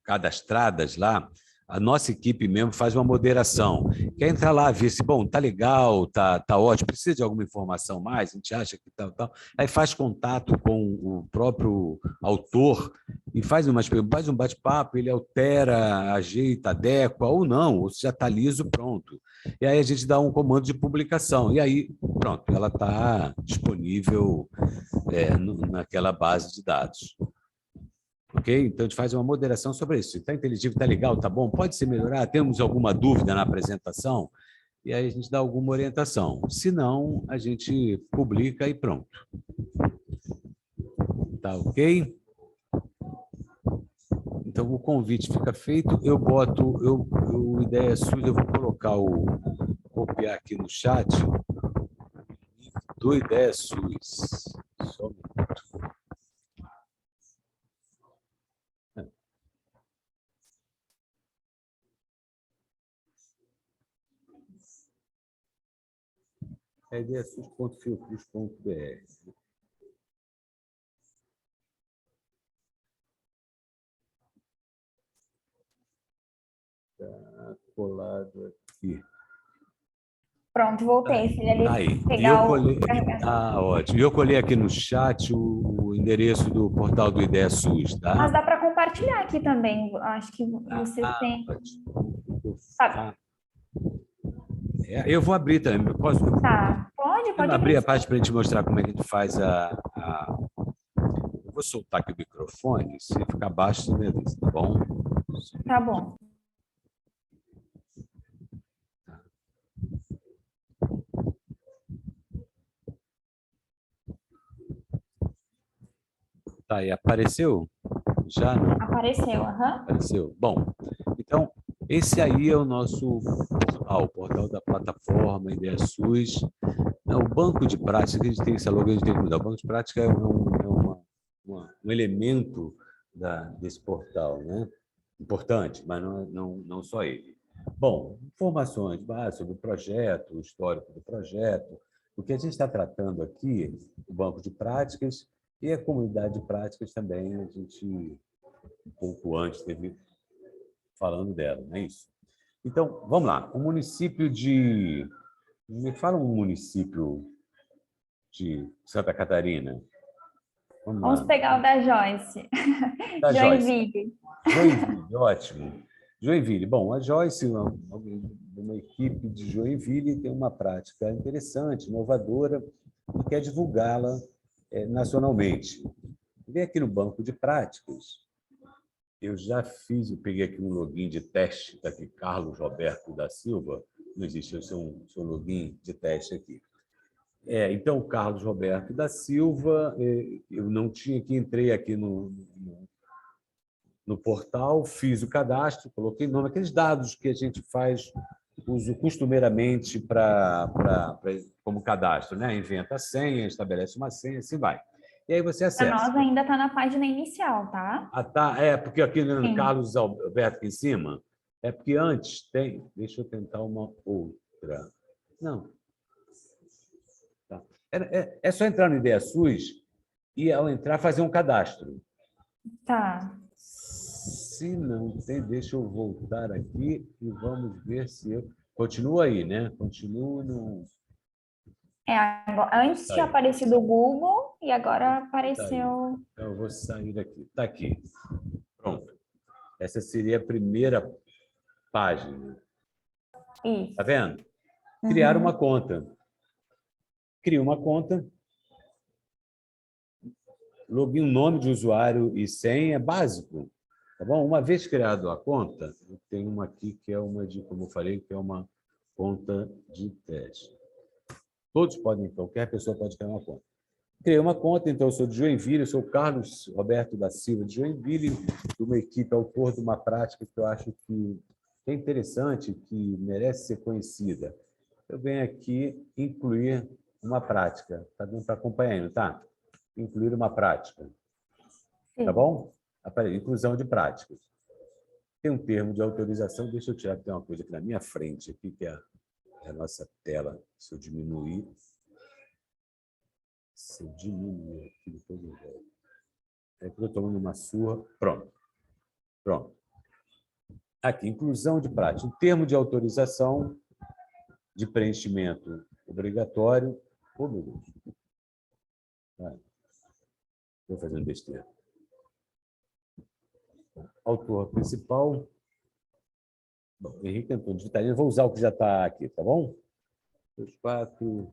cadastradas lá, a nossa equipe mesmo faz uma moderação. Quer entrar lá, ver se, bom, tá legal, tá ótimo, precisa de alguma informação mais, a gente acha que tal. Aí faz contato com o próprio autor e faz um bate-papo, ele altera, ajeita, adequa, ou não, ou já está liso, pronto. E aí a gente dá um comando de publicação, e aí, pronto, ela está disponível naquela base de dados. Ok? Então, a gente faz uma moderação sobre isso. Está inteligível, está legal, está bom? Pode ser melhorar? Temos alguma dúvida na apresentação? E aí a gente dá alguma orientação. Se não, a gente publica e pronto. Tá ok? Então, o convite fica feito. Eu boto, ideia SUS, eu vou copiar aqui no chat do Ideia SUS. Só um minuto. É ideiasus.fiocruz.br. Está colado aqui. Pronto, voltei. Se ele Tá aí. pegar Ótimo. E eu colei aqui no chat o endereço do portal do Ideia SUS, tá? Mas dá para compartilhar aqui também. Acho que vocês têm. Eu vou abrir também. Posso? Tá, pode abrir a página para a gente mostrar como é que a gente faz Eu vou soltar aqui o microfone, se ficar baixo, você me avisa, tá bom? Tá bom. Tá aí, apareceu? Já não? Apareceu, aham. Apareceu. Bom, então, esse aí é o nosso portal, o portal da plataforma Ideia SUS. O banco de prática, que a gente tem esse logo, a gente tem que mudar. O banco de prática é um elemento desse portal, né? Importante, mas não só ele. Bom, informações básicas sobre o projeto, o histórico do projeto. O que a gente está tratando aqui, o banco de práticas e a comunidade de práticas também, a gente, um pouco antes, teve falando dela, não é isso? Então, vamos lá. O município de... Me fala um município de Santa Catarina. Vamos pegar o da Joyce. Da Joinville. Joinville, ótimo. Joinville. Bom, a Joyce, uma equipe de Joinville, tem uma prática interessante, inovadora, e quer divulgá-la nacionalmente. Vem aqui no banco de práticas. Eu já eu peguei aqui um login de teste, está aqui, Carlos Roberto da Silva. Não existe o seu login de teste aqui. Então, Carlos Roberto da Silva, eu não tinha que entrei aqui no portal, fiz o cadastro, coloquei nome, aqueles dados que a gente faz uso costumeiramente como cadastro, né? Inventa a senha, estabelece uma senha, assim vai. E aí você acessa. Para nós ainda está na página inicial, tá? Tá. Porque aqui no Carlos Alberto aqui em cima, é porque antes tem... Deixa eu tentar uma outra. Não. Tá. É só entrar no Ideia SUS e, ao entrar, fazer um cadastro. Tá. Se não tem, deixa eu voltar aqui e vamos ver se eu... Continua aí, né? Continua no... Antes tinha aparecido o Google e agora apareceu... Então, eu vou sair daqui. Está aqui. Pronto. Essa seria a primeira página. Isso. Está vendo? Criar uma conta. Cria uma conta. Login, nome de usuário e senha, básico. Tá bom? Uma vez criado a conta, eu tenho uma aqui que é uma de, como eu falei, que é uma conta de teste. Todos podem, qualquer pessoa pode criar uma conta. Criei uma conta, então eu sou de Joinville, eu sou o Carlos Roberto da Silva de Joinville, de uma equipe autor de uma prática que eu acho que é interessante, que merece ser conhecida. Eu venho aqui incluir uma prática. Está dando para acompanhar, tá? Incluir uma prática. Tá bom? Inclusão de práticas. Tem um termo de autorização, deixa eu tirar, que tem uma coisa aqui na minha frente, aqui, que é a nossa tela. Se eu diminuir aqui, depois eu volto. É que eu estou tomando uma surra. Pronto. Aqui, inclusão de prática. O termo de autorização de preenchimento obrigatório. Oh, meu Deus. Estou fazendo besteira. Autor principal. Bom, Henrique Antônio de Vitalino. Vou usar o que já está aqui, tá bom? 24.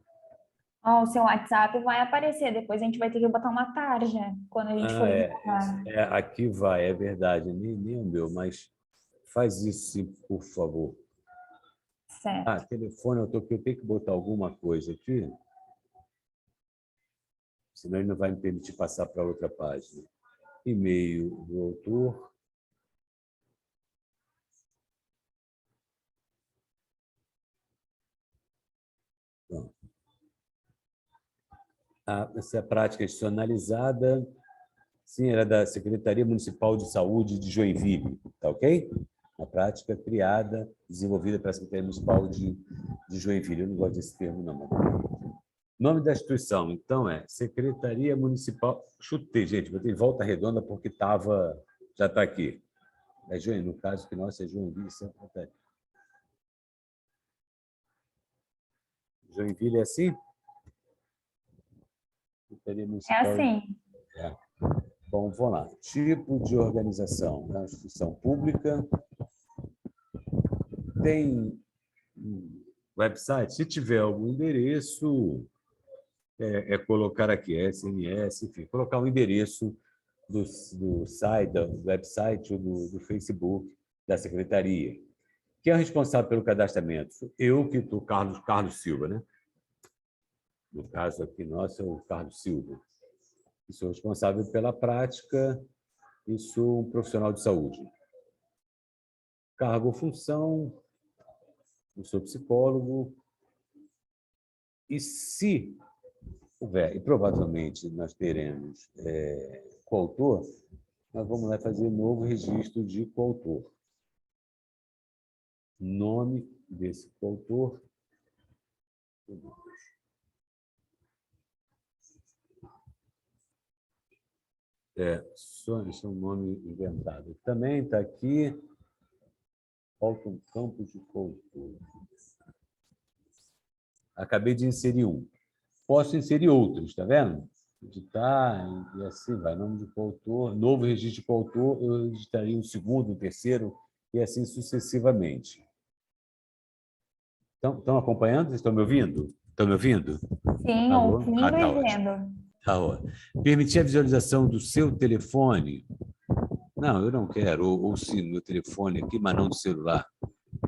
O seu WhatsApp vai aparecer, depois a gente vai ter que botar uma tarja quando a gente for editar. Aqui vai, é verdade, nem o meu, mas faz isso, sim, por favor. Certo. Telefone, eu tenho que botar alguma coisa aqui, senão ele não vai me permitir passar para outra página. E-mail do autor. Pronto. Essa é a prática institucionalizada. Sim, era da Secretaria Municipal de Saúde de Joinville, tá ok? Uma prática criada, desenvolvida pela Secretaria Municipal de Joinville. Eu não gosto desse termo, não. Nome da instituição, então, é Secretaria Municipal... Chutei, gente, botei volta redonda porque já está aqui. É Joinville, no caso que nossa é Joinville. Joinville é assim? Secretaria Municipal... É assim. Bom, vamos lá. Tipo de organização. É uma instituição pública. Tem website? Se tiver algum endereço, colocar aqui, SMS, enfim, colocar o endereço do site, do website ou do Facebook da Secretaria. Quem é responsável pelo cadastramento? Eu, que estou, Carlos Silva, né? No caso aqui nosso é o Carlos Silva. Eu sou responsável pela prática e sou um profissional de saúde. Cargo ou função, eu sou psicólogo. E se houver, e provavelmente nós teremos coautor, nós vamos lá fazer um novo registro de coautor. Nome desse coautor. Isso é um nome inventado. Também está aqui, falta um campo de coautor. Acabei de inserir um. Posso inserir outros, está vendo? Editar e assim vai. Nome de coautor, novo registro de coautor, eu editaria o segundo, o terceiro e assim sucessivamente. Estão acompanhando? Vocês estão me ouvindo? Estão me ouvindo? Sim, Alô? ouvindo Tá e ótimo. vendo. Tá ótimo. Permitir a visualização do seu telefone? Não, eu não quero. Ou sim, meu telefone aqui, mas não do celular.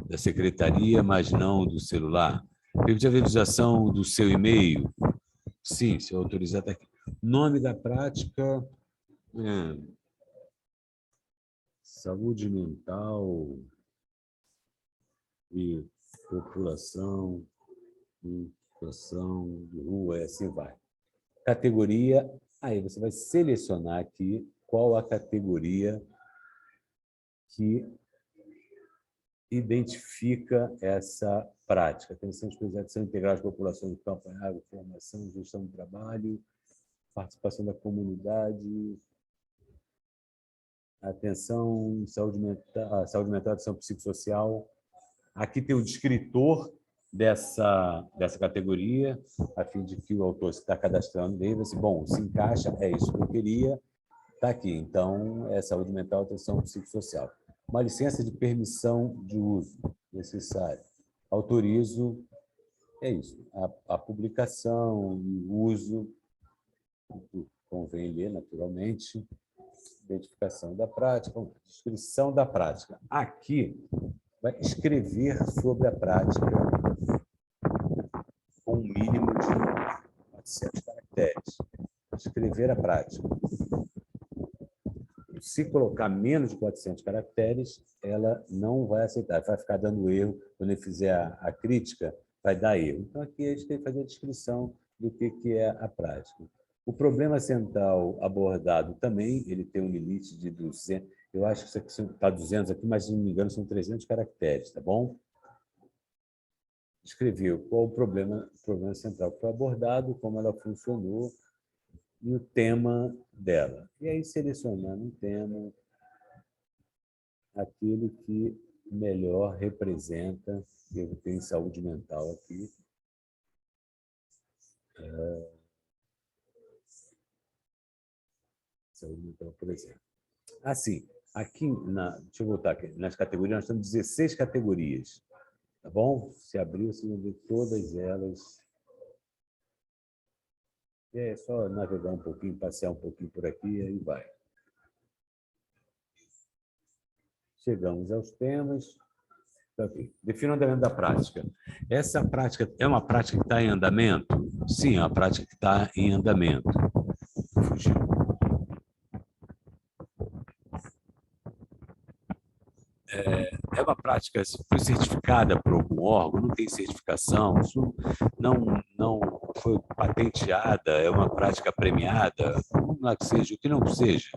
Da secretaria, mas não do celular. Permitir a visualização do seu e-mail? Sim, se eu autorizar, está aqui. Nome da prática... saúde mental e população, e situação de rua, assim vai. Categoria, aí você vai selecionar aqui qual a categoria que identifica essa prática. Atenção especial, ação integral de população de campo, água, formação, gestão do trabalho, participação da comunidade, atenção, saúde mental, atenção psicossocial. Aqui tem o descritor dessa categoria, a fim de que o autor se está cadastrando dele, assim, bom, se encaixa, é isso que eu queria, está aqui. Então, é saúde mental, atenção psicossocial. Uma licença de permissão de uso necessária. Autorizo, é isso, a publicação e uso, convém ler naturalmente, identificação da prática, descrição da prática. Aqui, vai escrever sobre a prática com um mínimo de 400 caracteres. Escrever a prática. Se colocar menos de 400 caracteres, ela não vai aceitar, vai ficar dando erro. Quando ele fizer a crítica, vai dar erro. Então, aqui a gente tem que fazer a descrição do que é a prática. O problema central abordado também, ele tem um limite de 200, eu acho que isso aqui está 200 aqui, mas se não me engano são 300 caracteres, tá bom? escrever qual o problema central que foi abordado, como ela funcionou e o tema dela. E aí selecionando um tema, aquele que melhor representa, eu tenho saúde mental aqui, saúde mental, por exemplo. Assim, aqui, deixa eu voltar aqui, nas categorias, nós temos 16 categorias, tá bom? Se abrir, vocês vão ver todas elas. É só navegar um pouquinho, passear um pouquinho por aqui, e aí vai. Chegamos aos temas. Defina o andamento da prática. Essa prática é uma prática que está em andamento? Sim, é uma prática que está em andamento. Fugiu. É uma prática, foi certificada por algum órgão, não tem certificação, isso não foi patenteada, é uma prática premiada, não que seja, o que não seja.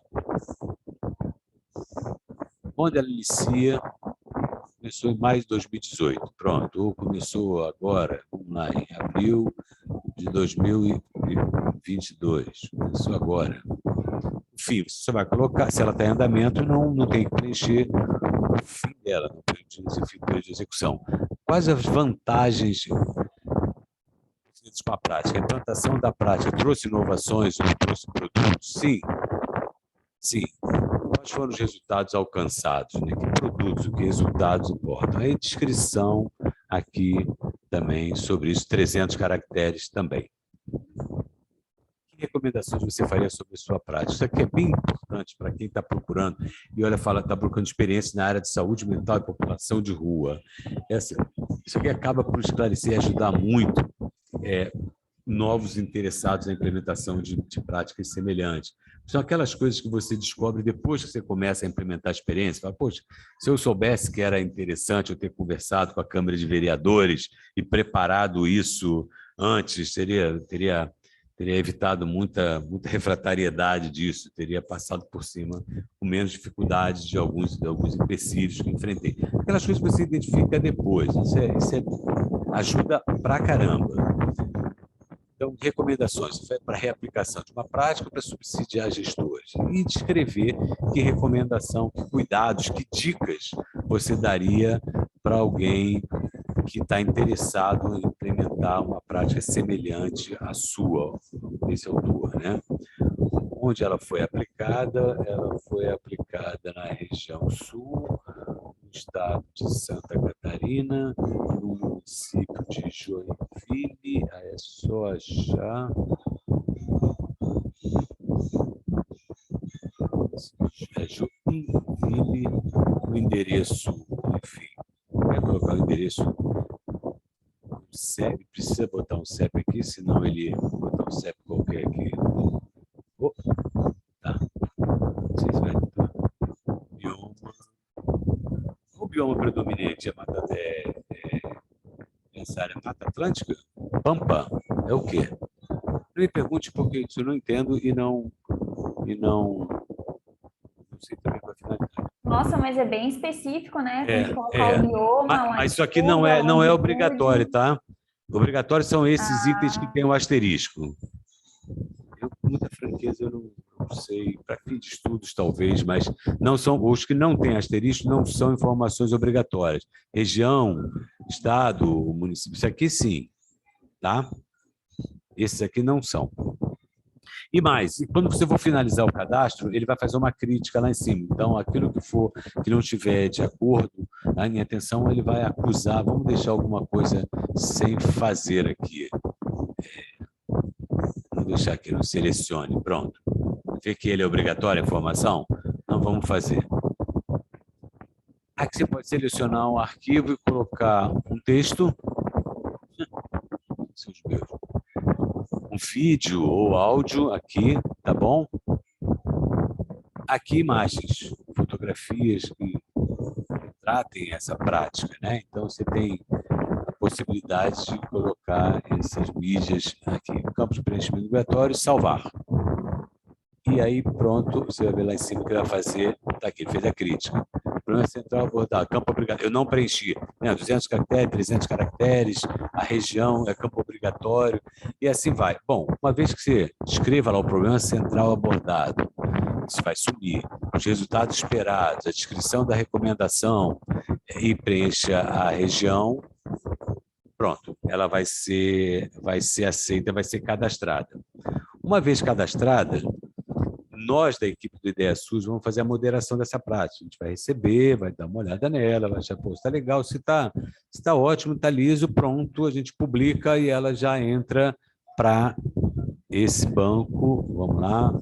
Onde ela inicia, começou em maio de 2018, pronto, ou começou agora, vamos lá, em abril de 2022, começou agora. Enfim, você só vai colocar, se ela está em andamento, não tem que preencher o fim dela, no período de execução. Quais as vantagens com a prática? A implantação da prática trouxe inovações, trouxe produtos? Sim. Sim. Quais foram os resultados alcançados? Né? Que produtos, que resultados importam? A descrição aqui também sobre isso, 300 caracteres também. Que recomendações você faria sobre a sua prática? Isso aqui é bem importante para quem está procurando, e olha, está procurando experiência na área de saúde mental e população de rua. Isso aqui acaba por esclarecer e ajudar muito novos interessados na implementação de práticas semelhantes. São aquelas coisas que você descobre depois que você começa a implementar a experiência. Fala, poxa, se eu soubesse que era interessante eu ter conversado com a Câmara de Vereadores e preparado isso antes, teria evitado muita refratariedade disso, teria passado por cima com menos dificuldades de alguns empecilhos que enfrentei. Aquelas coisas que você identifica depois, isso ajuda pra caramba. Então, recomendações para reaplicação de uma prática para subsidiar gestores e descrever que recomendação, que cuidados, que dicas você daria para alguém que está interessado em implementar uma prática semelhante à sua, esse autor, né? Onde ela foi aplicada na região sul, no estado de Santa Catarina, no município de Joinville, é só achar. É Joinville, o endereço, enfim, vai colocar o endereço CEP, precisa botar um CEP aqui, senão ele botar um CEP qualquer aqui. Oh, tá. Não sei se vai botar. Bioma. O bioma predominante essa área Mata Atlântica? Pampa? É o quê? Não me pergunte porque isso eu não entendo e não sei também qual a finalidade. Nossa, mas é bem específico, né? Tem que colocar o bioma. Mas isso aqui não é obrigatório, tá? Obrigatórios são esses itens que tem o asterisco. Eu, com muita franqueza, eu não sei, para fim de estudos talvez, mas não são, os que não têm asterisco não são informações obrigatórias. Região, estado, município, isso aqui sim, tá? Esses aqui não são. E mais, quando você for finalizar o cadastro, ele vai fazer uma crítica lá em cima. Então, aquilo que não estiver de acordo, em atenção, ele vai acusar. Vamos deixar alguma coisa sem fazer aqui. Vamos deixar aqui, não selecione. Pronto. Vê que ele é obrigatório a informação? Não vamos fazer. Aqui você pode selecionar um arquivo e colocar um texto. Seus meus. Um vídeo ou áudio aqui, tá bom? Aqui imagens, fotografias que tratem essa prática, né? Então você tem a possibilidade de colocar essas mídias aqui, campo de preenchimento obrigatório, salvar. E aí pronto, você vai ver lá em cima o que ele vai fazer, tá aqui, ele fez a crítica. problema central abordado, campo obrigatório, eu não preenchi, né? 200 caracteres, 300 caracteres, a região é campo obrigatório, e assim vai. Bom, uma vez que você escreva lá o problema central abordado, isso vai sumir, os resultados esperados, a descrição da recomendação e preencha a região, pronto, ela vai ser aceita, vai ser cadastrada. Uma vez cadastrada, nós da equipe do Ideia SUS vamos fazer a moderação dessa prática. A gente vai receber, vai dar uma olhada nela, vai achar, pô, está legal, se está ótimo, está liso, pronto, a gente publica e ela já entra para esse banco, vamos lá,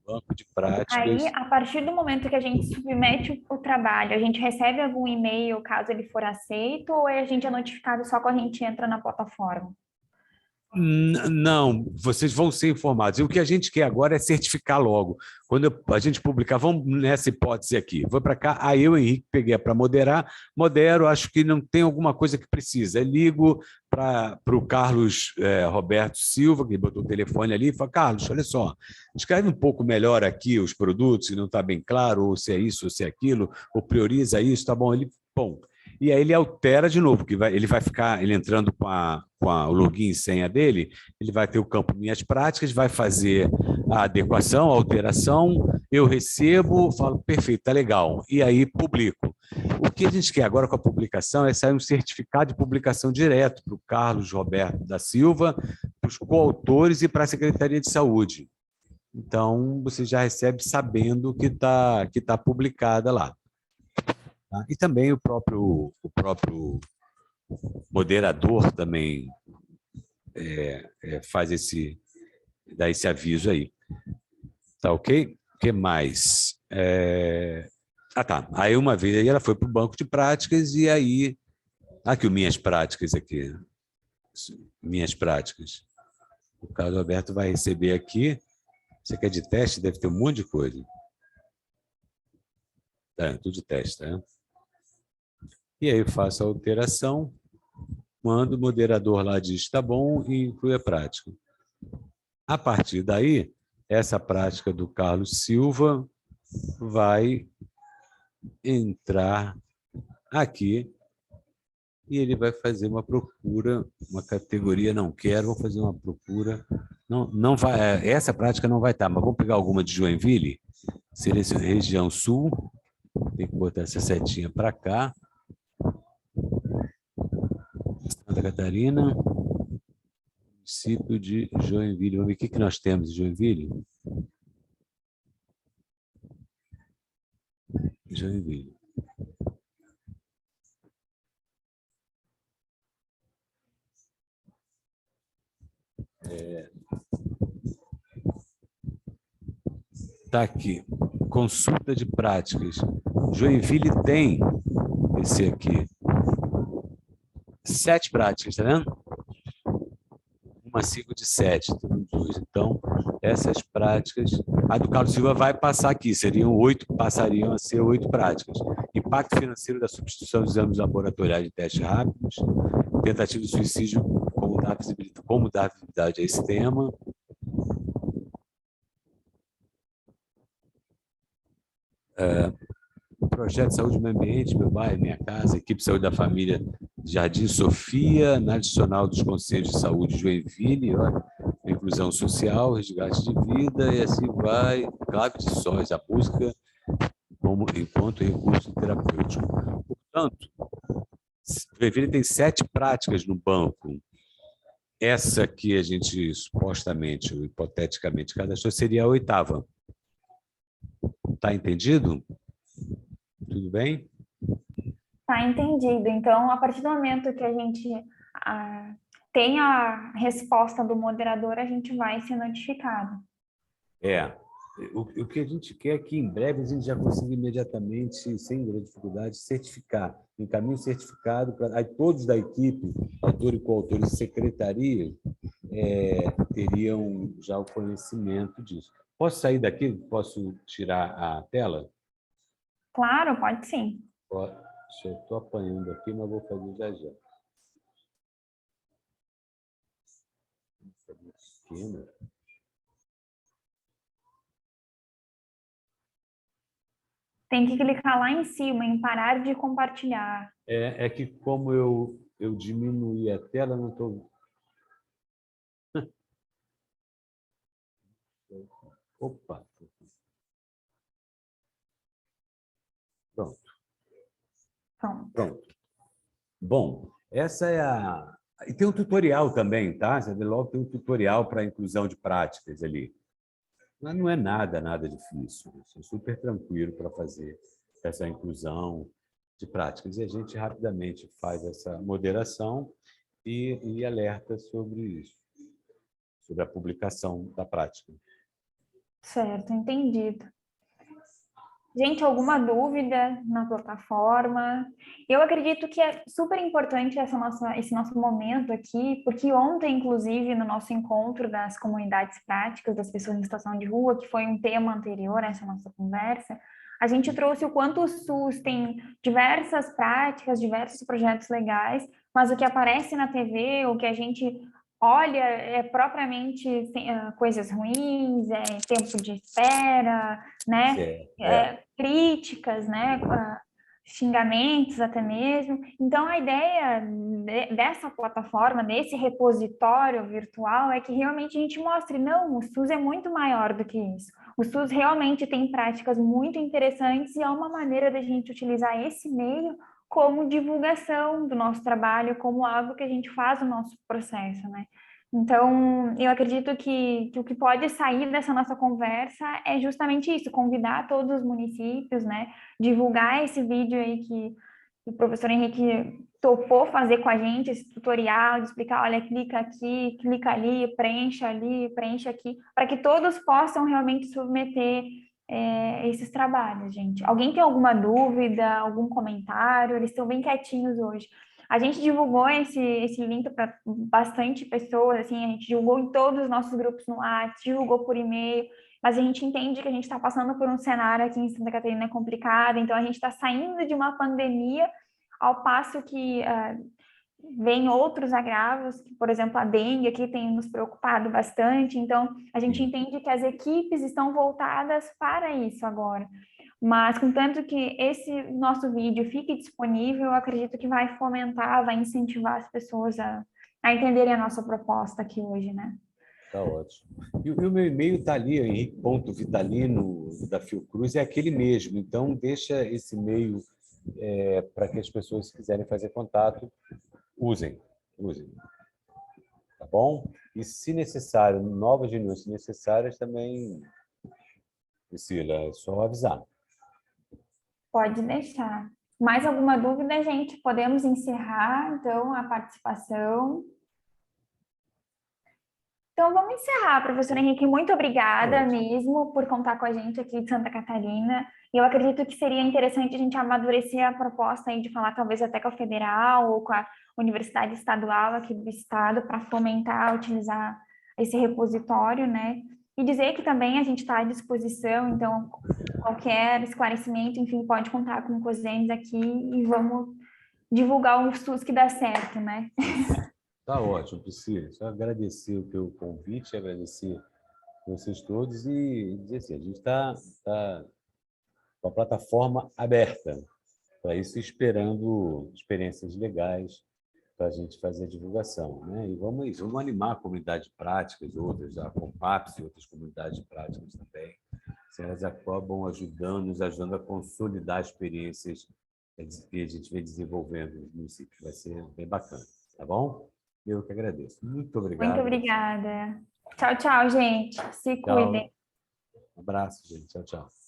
banco de práticas. Aí, a partir do momento que a gente submete o trabalho, a gente recebe algum e-mail caso ele for aceito, ou a gente é notificado só quando a gente entra na plataforma? Não, vocês vão ser informados. E o que a gente quer agora é certificar logo. Quando a gente publicar, vamos nessa hipótese aqui, vou para cá, aí eu, Henrique, peguei para moderar, modero, acho que não tem alguma coisa que precisa. Eu ligo para o Carlos Roberto Silva, que botou o telefone ali, e fala, Carlos, olha só, escreve um pouco melhor aqui os produtos, se não está bem claro, ou se é isso, ou se é aquilo, ou prioriza isso, tá bom? Bom, e aí ele altera de novo, que ele vai ficar, ele entrando com o login e senha dele, ele vai ter o campo Minhas Práticas, vai fazer a adequação, a alteração, eu recebo, falo, perfeito, tá legal, e aí publico. O que a gente quer agora com a publicação é sair um certificado de publicação direto para o Carlos Roberto da Silva, para os coautores e para a Secretaria de Saúde. Então, você já recebe sabendo que tá publicada lá. Tá? E também o próprio moderador também faz dá esse aviso aí. Tá ok? O que mais? Tá. Aí uma vez aí ela foi para o banco de práticas e aí... Aqui o Minhas Práticas aqui. Minhas Práticas. O Carlos Alberto vai receber aqui. Você quer de teste? Deve ter um monte de coisa. Tá, tudo de teste, tá? E aí eu faço a alteração, mando o moderador lá, diz está bom e inclui a prática. A partir daí, essa prática do Carlos Silva vai entrar aqui e ele vai fazer uma procura, uma categoria não quero, vou fazer uma procura. Não vai, essa prática não vai estar, mas vamos pegar alguma de Joinville, seleciona região sul, tem que botar essa setinha para cá. Santa Catarina, município de Joinville. Vamos ver o que nós temos em Joinville. Joinville. Está aqui. Consulta de práticas. Joinville tem esse aqui. 7 práticas, tá vendo? Uma 5 de 7, 2. Então, essas práticas... A do Carlos Silva vai passar aqui, passariam a ser 8 práticas. Impacto financeiro da substituição dos exames laboratoriais de testes rápidos, tentativa de suicídio, como dar visibilidade a esse tema. Projeto de Saúde e Meio Ambiente, Meu Bairro, Minha Casa, Equipe de Saúde da Família Jardim Sofia, Nacional dos Conselhos de Saúde Joinville, olha, inclusão social, resgate de vida, e assim vai, clave de sóis, a busca enquanto recurso terapêutico. Portanto, Joinville tem 7 práticas no banco. Essa que a gente supostamente, ou hipoteticamente, cadastrou seria a 8ª. Está entendido? Tudo bem? Tá entendido. Então, a partir do momento que a gente tem a resposta do moderador, a gente vai ser notificado. O que a gente quer é que em breve a gente já consiga imediatamente, sem grande dificuldade, certificar. Encaminho certificado, aí todos da equipe, autor e coautor e secretaria, teriam já o conhecimento disso. Posso sair daqui? Posso tirar a tela? Claro, pode sim. Eu estou apanhando aqui, mas vou fazer já já. Pequeno. Tem que clicar lá em cima, em parar de compartilhar. É que como eu diminuí a tela, não estou... Opa! Pronto. Pronto. Bom, essa é a... E tem um tutorial também, tá? Você vê logo, tem um tutorial para inclusão de práticas ali. Mas não é nada difícil. É super tranquilo para fazer essa inclusão de práticas. E a gente rapidamente faz essa moderação e alerta sobre isso, sobre a publicação da prática. Certo, entendido. Gente, alguma dúvida na plataforma? Eu acredito que é super importante esse nosso momento aqui, porque ontem, inclusive, no nosso encontro das comunidades práticas, das pessoas em situação de rua, que foi um tema anterior a essa nossa conversa, a gente trouxe o quanto o SUS tem diversas práticas, diversos projetos legais, mas o que aparece na TV, o que a gente olha é propriamente coisas ruins, é tempo de espera, né? Críticas, né? Xingamentos até mesmo. Então, a ideia dessa plataforma, desse repositório virtual, é que realmente a gente mostre, não, o SUS é muito maior do que isso. O SUS realmente tem práticas muito interessantes e é uma maneira da gente utilizar esse meio como divulgação do nosso trabalho, como algo que a gente faz no nosso processo, né? Então, eu acredito que o que pode sair dessa nossa conversa é justamente isso, convidar todos os municípios, né? Divulgar esse vídeo aí que o professor Henrique topou fazer com a gente, esse tutorial, de explicar, olha, clica aqui, clica ali, preenche aqui, para que todos possam realmente submeter esses trabalhos, gente. Alguém tem alguma dúvida, algum comentário? Eles estão bem quietinhos hoje. A gente divulgou esse link para bastante pessoas, assim, a gente divulgou em todos os nossos grupos no WhatsApp, divulgou por e-mail, mas a gente entende que a gente está passando por um cenário aqui em Santa Catarina complicado, então a gente está saindo de uma pandemia, ao passo que vem outros agravos, por exemplo, a dengue aqui tem nos preocupado bastante, então a gente entende que as equipes estão voltadas para isso agora. Mas, contanto que esse nosso vídeo fique disponível, eu acredito que vai fomentar, vai incentivar as pessoas a entenderem a nossa proposta aqui hoje, né? Tá ótimo. E o meu e-mail está ali, henrique.vitalino, da Fiocruz, é aquele mesmo. Então, deixa esse e-mail para que as pessoas, se quiserem fazer contato, usem. Tá bom? E, se necessário, novas reuniões necessárias também, Priscila, é só avisar. Pode deixar. Mais alguma dúvida, gente? Podemos encerrar, então, a participação. Então, vamos encerrar, professor Henrique. Muito obrigada mesmo por contar com a gente aqui de Santa Catarina. Eu acredito que seria interessante a gente amadurecer a proposta aí de falar talvez até com a federal ou com a universidade estadual aqui do estado para fomentar, utilizar esse repositório, né? E dizer que também a gente está à disposição, então qualquer esclarecimento, enfim, pode contar com o COSENS aqui e vamos divulgar o SUS que dá certo, né? Tá ótimo, Priscila. Só agradecer o teu convite, agradecer vocês todos e dizer assim, a gente está com a plataforma aberta para isso, esperando experiências legais para a gente fazer a divulgação, né? E vamos animar a comunidade de práticas, outras, a Compaps e outras comunidades de práticas também. Elas acabam nos ajudando a consolidar experiências que a gente vem desenvolvendo nos municípios. Vai ser bem bacana, tá bom? Eu que agradeço. Muito obrigado. Muito obrigada. Tchau, tchau, gente. Se cuidem. Um abraço, gente. Tchau, tchau.